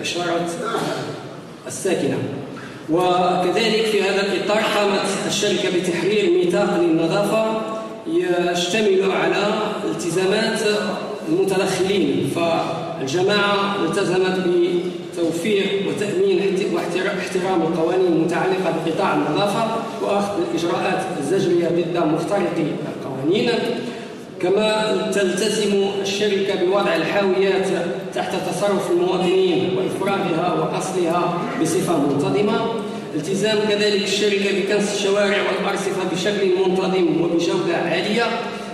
إشارة الساكنة. وكذلك في هذا الإطار قامت الشركة بتحرير ميثاق للنظافة يشتمل على التزامات المتدخلين، فالجماعة التزمت بتوفير وتأمين واحترام القوانين المتعلقة بقطاع النظافة، وأخذ الإجراءات الزجرية ضد مخترقي القوانين. كما تلتزم الشركة بوضع الحاويات تحت تصرف المواطنين وإفراغها وأصلها بصفة منتظمة. التزام كذلك الشركة بكنس الشوارع والأرصفة بشكل منتظم وبجودة عالية.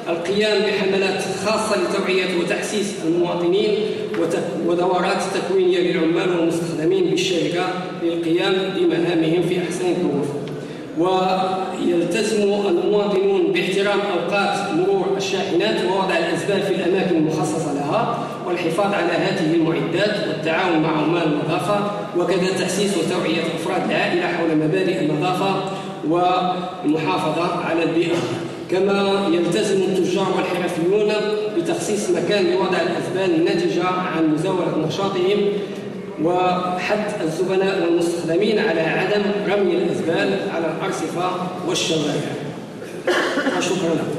القيام بحملات خاصة لتوعية وتحسيس المواطنين ودورات تكوينية للعمال والمستخدمين بالشركة للقيام بمهامهم في أحسن الظروف. ويلتزم المواطنون باحترام أوقات مرور الشاحنات ووضع الأزبال في الأماكن المخصصة لها والحفاظ على هذه المعدات والتعاون مع عمال النظافة، وكذا تحسيس وتوعية أفراد العائلة حول مبادئ النظافة والمحافظة على البيئة. كما يلتزم التجار والحرفيون بتخصيص مكان لوضع الأزبال الناتجة عن مزاولة نشاطهم وحث الزبناء والمستخدمين على عدم رمي الأزبال على الأرصفة والشوارع. وشكرا لكم.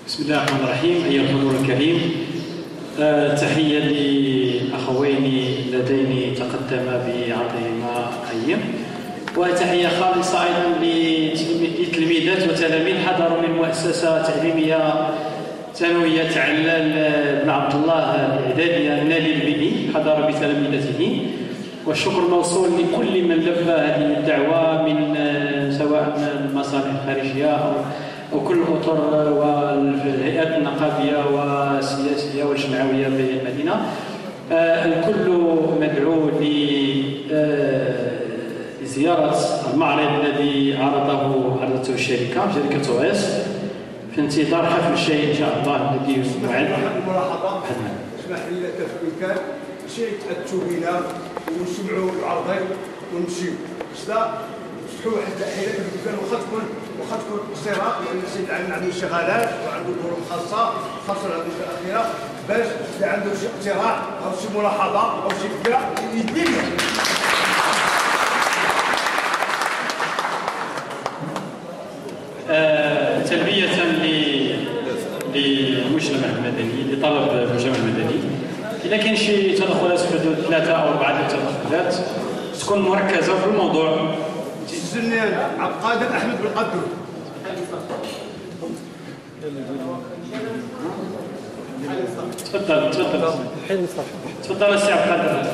بسم الله الرحمن الرحيم. أيها الحضور الكريم، تحية لأخوين اللذين تقدما بعرضهما قيم، وتحية خالصة أيضا لتلميذات وتلاميذ حضروا من مؤسسة تعليمية ثانوية علال بن عبد الله الإعدادية النادي البيئي، حضر بتلاميذته. والشكر موصول لكل من لبى هذه الدعوة من سواء المصالح الخارجية أو كل الأطر والهيئات النقابية والسياسية والجمعوية بالمدينة. الكل مدعو لزيارة المعرض الذي عرضته شركة OS في انتظار حفل الشيء إن شاء الله الذي موعد. ملاحظة اسمح لي لك في الإمكان شيء التوبينة ونسمعوا العرضين ونمشيو بس تفتحوا واحد الحيلة في الدكان وخدكم قصيرة لأن السيد عنده شغالات وعنده ظروف خاصة لهذه الأخيرة باش اللي عنده شي اقتراح أو شي ملاحظة أو شي فكرة يديرها. تلبية للمجتمع المدني لطلب المجتمع المدني، إذا كاين شي تدخلات في حدود 3 أو 4 تدخلات تكون مركزة في الموضوع. الزنان عبد القادر أحمد بالقدر. تفضل السي عبد القادر.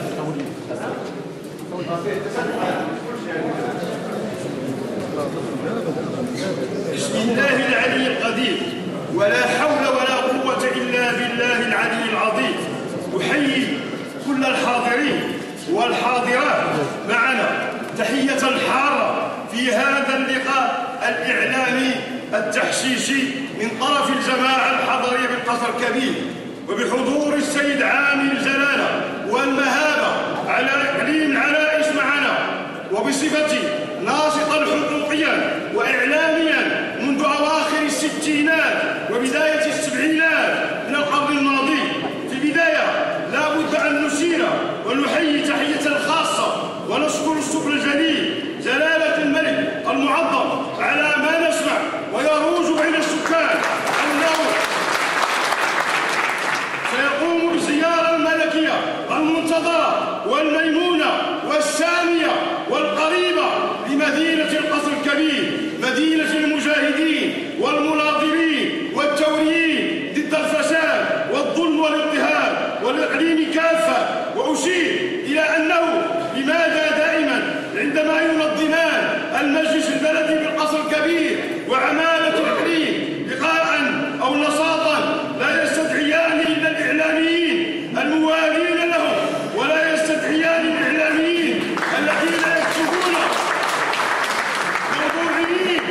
بسم الله العلي القدير، ولا حول ولا قوة إلا بالله العلي العظيم. أحيي كل الحاضرين والحاضرات معنا تحية حارة في هذا اللقاء الإعلامي التحسيسي من طرف الجماعة الحضرية بالقصر الكبير، وبحضور السيد عامل الجلالة والمهابة على إقليم العنائس معنا، وبصفتي ناشطا حقوقيا وإعلاميا منذ أواخر الستينات وبداية السبعينات من القرن الماضي. في البداية لا بد أن نسير ونحيي تحية خاصة ونشكر الشكر الجليل جلالة الملك المعظم على ما نسمع ويروج بين السكان أنه سيقوم بالزيارة الملكية المنتظرة والميمونة والسامية والقريبة لمدينة القصر الكبير، مدينة المجاهدين والمناضلين والثوريين ضد الفساد والظلم والاضطهاد والإقليم كافة. وأشير إلى أنه لماذا دائما عندما ينظمان المجلس البلدي بالقصر الكبير وعمالة الإقليم لقاء أو نشاطا لا يستدعيان إلا الإعلاميين الموالين لهم، ولا يستدعيان الإعلاميين الذين يكتبون موضوعيين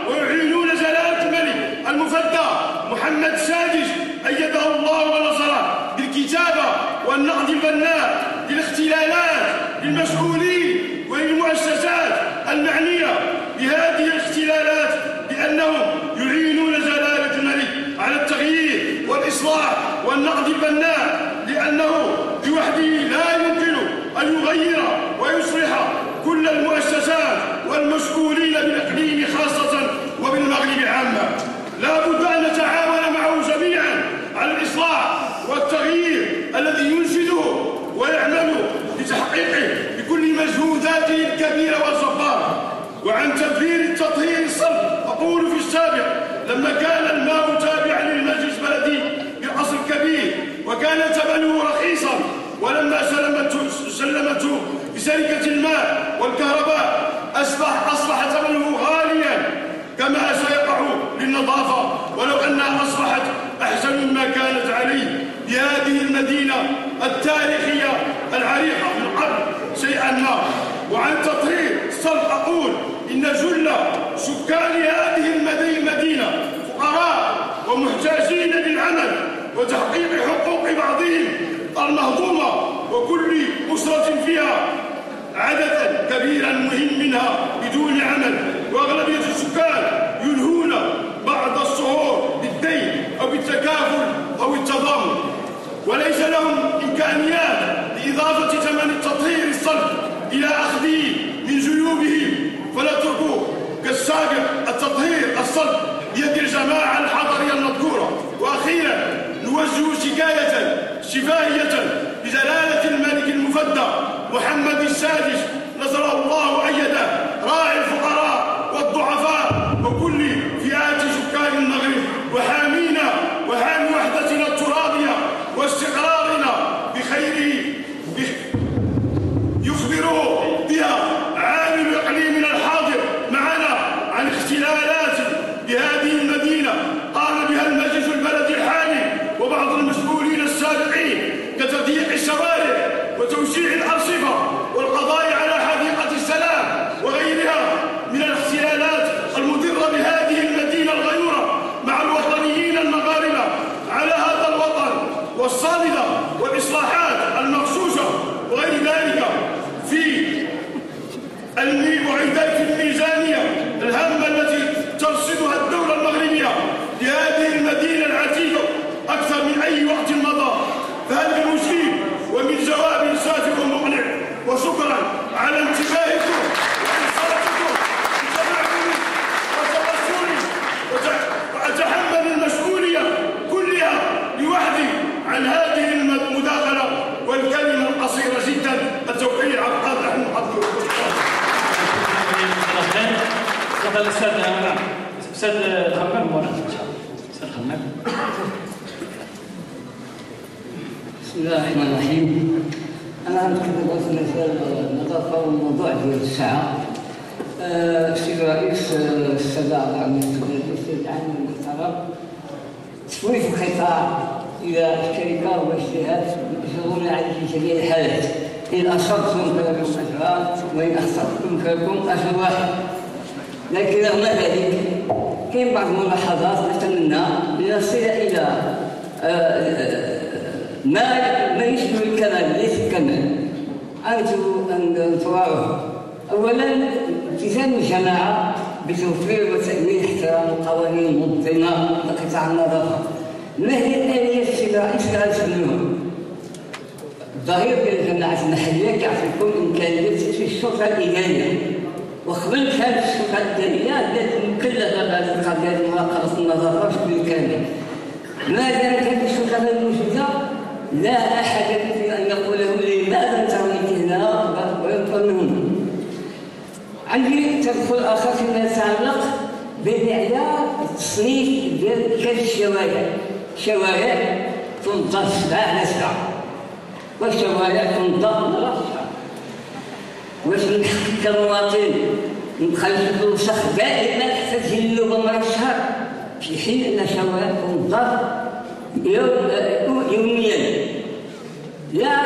ويعينون جلالة الملك المفدى محمد السادس أيده الله ونصره بالكتابة والنقد البناء للاختلالات للمسؤولين وللمؤسسات المعنية بهذه الاختلالات، بأنهم يعينون جلالة الملك على التغيير والإصلاح والنقد البناء، لأنه بوحده لا يمكن أن يغير ويصلح كل المؤسسات والمسؤولين بالإقليم خاصة وبالمغرب عامة. لا بد أن نتعاون معه جميعا على الإصلاح والتغيير الذي ينشده ويعمل لتحقيقه بكل مجهوداته الكبيرة والجبارة. وعن تطهير الصرف أقول في السابق لما كان الماء تابعا للمجلس البلدي بالأصل كبير وكان ثمنه رخيصا، ولما سلمته بشركة الماء والكهرباء أصبح ثمنه غاليا كما سيقع للنظافة، ولو أنها أصبحت أحسن مما كانت عليه بهذه المدينة التاريخية العريقة من قبل شيئا ما. وعن تطهير الصرف أقول إن جل سكان هذه المدينة فقراء ومحتاجين للعمل وتحقيق حقوق بعضهم المهضومة، وكل أسرة فيها عددا كبيرا مهم منها بدون عمل، وأغلبية السكان ينهون بعض الشهور بالدين أو بالتكافل أو التضامن، وليس لهم إمكانيات لإضافة ثمن التطهير الصرف إلى أخذه من جيوبهم، فنترك كالسابق التطهير الصرف بيد الجماعة الحضرية المذكورة. وأخيرا نوجه شفاهية لجلالة الملك المفدى محمد السادس نصره الله وأيده، راعي الفقراء والضعفاء وكل فئات سكان المغرب، وحامينا وحامي وحدتنا الترابية واستقرارنا بخيره يخبره بها عامل إقليمنا الحاضر معنا عن اختلالات بهذه المدينة قام بها المجلس البلدي الحالي وبعض المسؤولين السابقين، كتضييق الشوارع وتوسيع الأرصفة والقضاء على حديقة السلام وغيرها من الاختلالات المضرة بهذه المدينة الغيورة مع الوطنيين المغاربة على هذا الوطن، والصامدة والإصلاحات المغشوشة وغير ذلك في المعدات الميزانية الهامة التي ترصدها الدولة المغربية لهذه المدينة العتيقة أكثر من أي وقت مضى. فهذا المجيب ومن جواب سافر ومقنع، وشكرا على انتباهكم وإنصاتكم لسماعكم وتبصري، وأتحمل المسؤولية كلها لوحدي عن هذه المداخلة والكلمة القصيرة جدا. التوقيع عبد الرحمن حضور. تفضل الأستاذ خمام مولانا إن شاء الله. أستاذ خمام. بسم الله الرحمن الرحيم. أنا غنتكلم في مسألة النظافة والموضوع ديال الساعة. السيد الرئيس السادة أعضاء المجلس البلدي السيد عامل المحترم، تسويف القطاع إلى الشركة والاجتهاد يشغلون على جميع الحالات، إن أصبتم فلكم أجران وإن أخطأتم فلكم أجر واحد. لكن رغم ذلك كاين بعض الملاحظات نتمنى لنصل إلى ما يشبه الكمال ليس الكمال. أرجو أن تراعوه. أولا التزام الجماعة بتوفير وتأمين احترام القوانين المنظمة لقطاع النظافة. ما هي الآليات التي غنستعملوها؟ الظهير ديال الجماعات المحلية كيعطيكم إمكانية تأسيس الشرطة الإدارية، وقبل كانت الشرطة الإدارية التي مكلفة بهذه القضية ديال مراقبة النظافة بشكل كامل. ما دامت هذه الشرطة غير موجودة لا أحد يمكن أن يقول له لماذا ترميت هنا وينطر من هنا. عندي تدخل آخر فيما يتعلق بمعيار التصنيف ديال كاش الشوارع. شوارع تنظف 7 على 7 والشوارع تنظف مرة 9. واش من حقك كمواطن نخلي الوسخ دائما حتى تجي له مرة في الشهر، في حين أن الشوارع تنظف يوميا؟ لا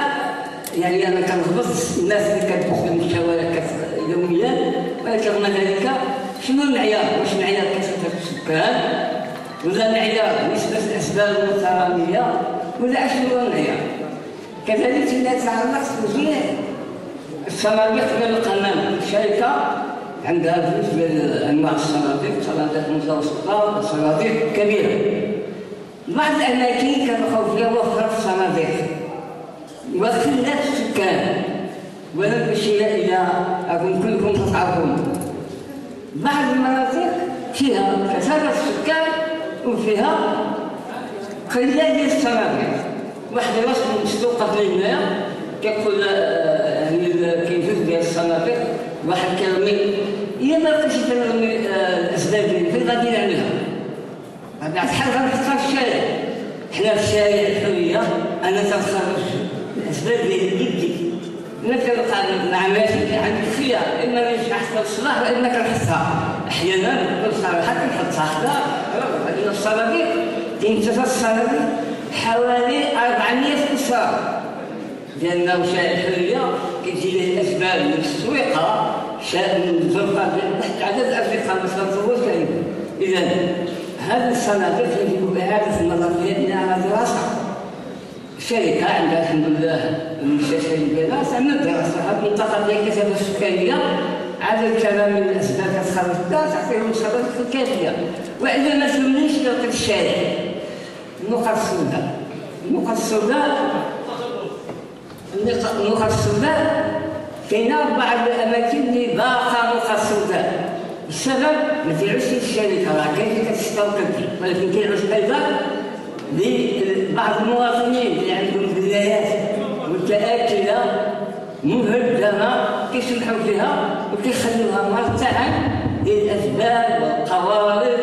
يعني أنا كنغبط الناس اللي كتدخل من الشوارع يوميا، ولكن رغم ذلك شنو المعيار؟ واش معيار كثرة السكان ولا معيار نسبة الأسباب المترامية ولا شنو المعيار؟ كذلك فيما يتعلق بتوزيع الصناديق ديال القمامة. الشركة عندها بزاف ديال أنواع الصناديق، صناديق متوسطة وصناديق كبيرة. بعض الأماكن كانوا فيها وفرة الصناديق وخلات السكان، ولا الشيء إلا أكون كلكم تعرفون. بعض المناطق فيها كثرة السكان وفيها قلة ديال الصناديق. واحد الراس مسلوق قبل هنايا كيقول يعني كاين جوج ديال الصناديق، واحد كيرمي إلا ما لقيتش كنرمي الأسباب ديالي فين غادي نعملها؟ بعد شحال غنحطها في الشارع؟ حنا في الشارع الحرية أنا تنخرج الأسباب ديالي بيدي. إلا كنبقى نعملها عندي خيار، إما نحطها للصلاح وإما كنحطها. أحيانا نقول صراحة كنحطها حدا عندنا الصناديق، كاين 3 الصناديق حوالي 400 أسرة ديالنا وشارع الحرية كيجي ليه الأسباب من السويقة من الزرقاء تحت عدد الأفريقيا مثلا تزوج كاين. إذا هذه الصناديق يجب إعادة النظر فيها على دراسة. الشركة عندها الحمد لله المستشفى ديالها تعمل دراسة هذه المنطقة ديال الكثافة السكانية عدد كلام من الأسباب كتخرج الدار تعطيهم الصناديق الكافية. وإلا ما تمنيش لو الشارع النقط السوداء. النقط السوداء كاينه بعض الاماكن اللي باقا نقط سوداء. السبب ما تيعوش الشركه راه كاين اللي كتستوقف، ولكن كيعوش ايضا لبعض المواطنين اللي عندهم فلايات متآكله مهدمه كيسمحوا فيها وكيخلوها مرتعا للاسباب والقوارب.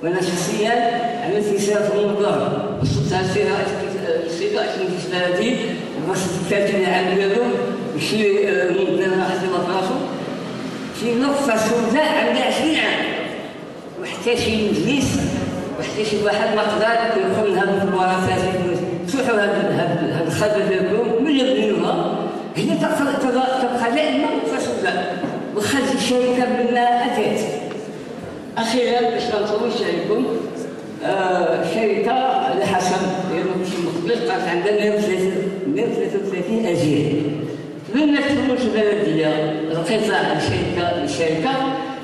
وانا شخصيا عملت سيره المنظر وصلتها سيره بلدي الرصد الثالث عام ديالو ماشي منظر حسب راسو شي نقطه سوداء عندها 20 عام، وحتى شي مجلس وحتى شي واحد ما قدر يدخل لهاد الورثات تروحوا هاد الخدمه ديالكم من يبنيوها هي تبقى دائما نقطه سوداء وخرج الشركه بما اتت. اخيرا باش ما نطولش عليكم شركه على حسب ماشي مخلص قالت عندنا 133 اجير من الفلوس البلديه القطاع الشركه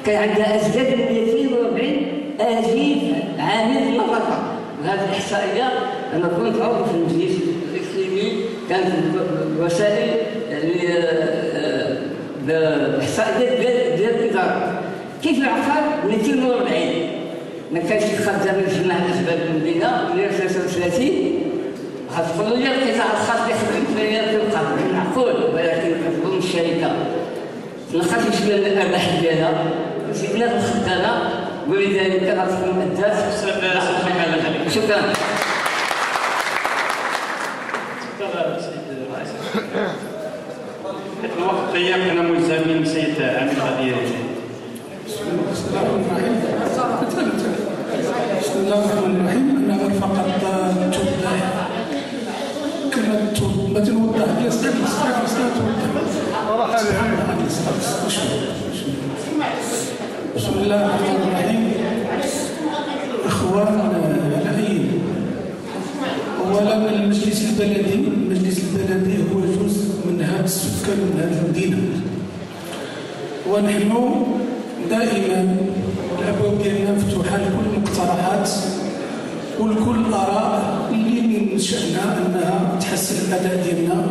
كان عندها ازيد من 240 اجير عامل مرة. وهذه الاحصائيه انا كنت عضو في المجلس الاقليمي كانت الوسائل يعني الاحصائيات ديال الاداره كيف العقار 240 ما كانش يخدم يجمع الاسباب المدينه 133 غتقولوا لي القطاع الخاص يخدم في القبر معقول، ولكن كتظن الشركه ما خاصش من الارباح ديالها زدنا في الخدامه ولذلك غتكون مؤدات. شكرا. الوقت ضيق كنا ملزمين سيد عامل غدير. بسم الله الرحمن الرحيم. أنا غير فقط توضح كلمة ما تنوضح لي استاذ بسم الله الرحمن الرحيم. إخوان الأعين، أولا المجلس البلدي هو جزء من هذا السكان من هذه المدينة، ونحن دائما الابواب ديالنا مفتوحه لكل المقترحات ولكل الاراء اللي من شانها انها تحسن الاداء ديالنا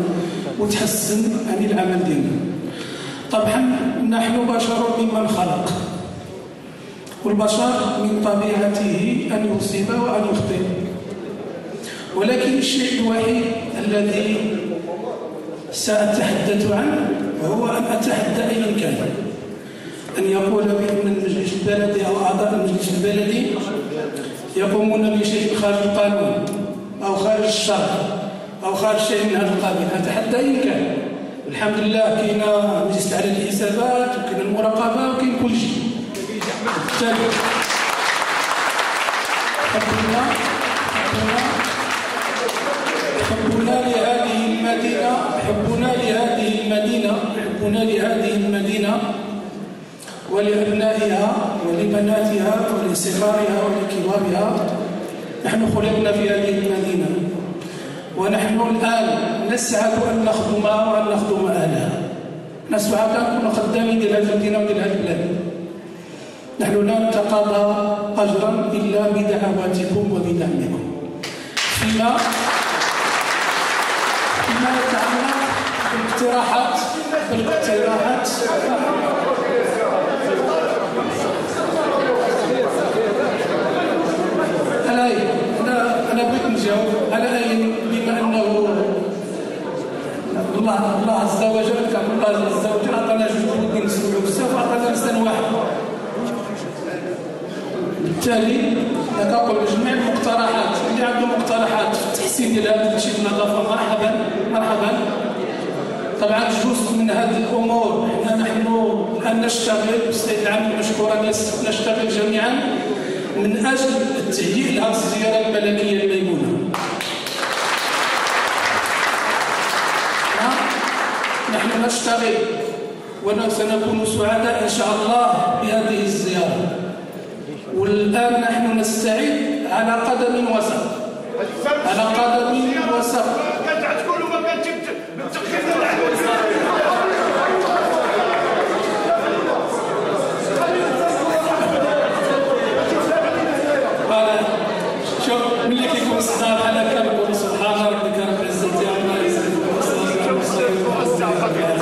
وتحسن يعني العمل ديالنا. طبعا نحن بشر ممن خلق، والبشر من طبيعته ان يصيب وان يخطئ، ولكن الشيء الوحيد الذي ساتحدث عنه هو ان اتحدى ايا كان أن يقول بأن المجلس البلدي أو أعضاء المجلس البلدي يقومون بشيء خارج القانون أو خارج الشرع أو خارج شيء من هذا القبيل. أتحدى إن كان. الحمد لله كاين مجلس على الحسابات وكاين المراقبة وكاين كل شيء. بالتالي حبنا لهذه المدينة ولأبنائها ولبناتها ولصغارها ولكبارها. نحن خلقنا في هذه المدينة ونحن الآن نسعد أن نخدمها وأن نخدم أهلها. نسعد أن نكون خدامين لهذه المدينة ولهذه البلاد. نحن لا نتقاضى أجرا إلا بدعواتكم وبدعمكم فيما يتعلق بالاقتراحات أنا بغيت نجاوب على أي بما أنه الله عز وجل عطانا جوج ودين نسمعوا بزاف وعطانا لسان واحد. بالتالي كنقول لجميع المقترحات اللي عندهم مقترحات في التحسين ديال هذا الشيء النظافه مرحبا. طبعا جزء من هذه الامور نحن الان نشتغل بالسيد العام مشكورا نشتغل جميعا من اجل التهيئ لهذه الزياره الملكيه الميمونه. نحن نشتغل وسنكون سعداء ان شاء الله بهذه الزياره. والآن نحن نستعد على قدم وسق. شوف ملي كيكون الصداع بحال هكا نقولوا سبحان ربك رب العزة عما يصفون والسلام على المرسلين.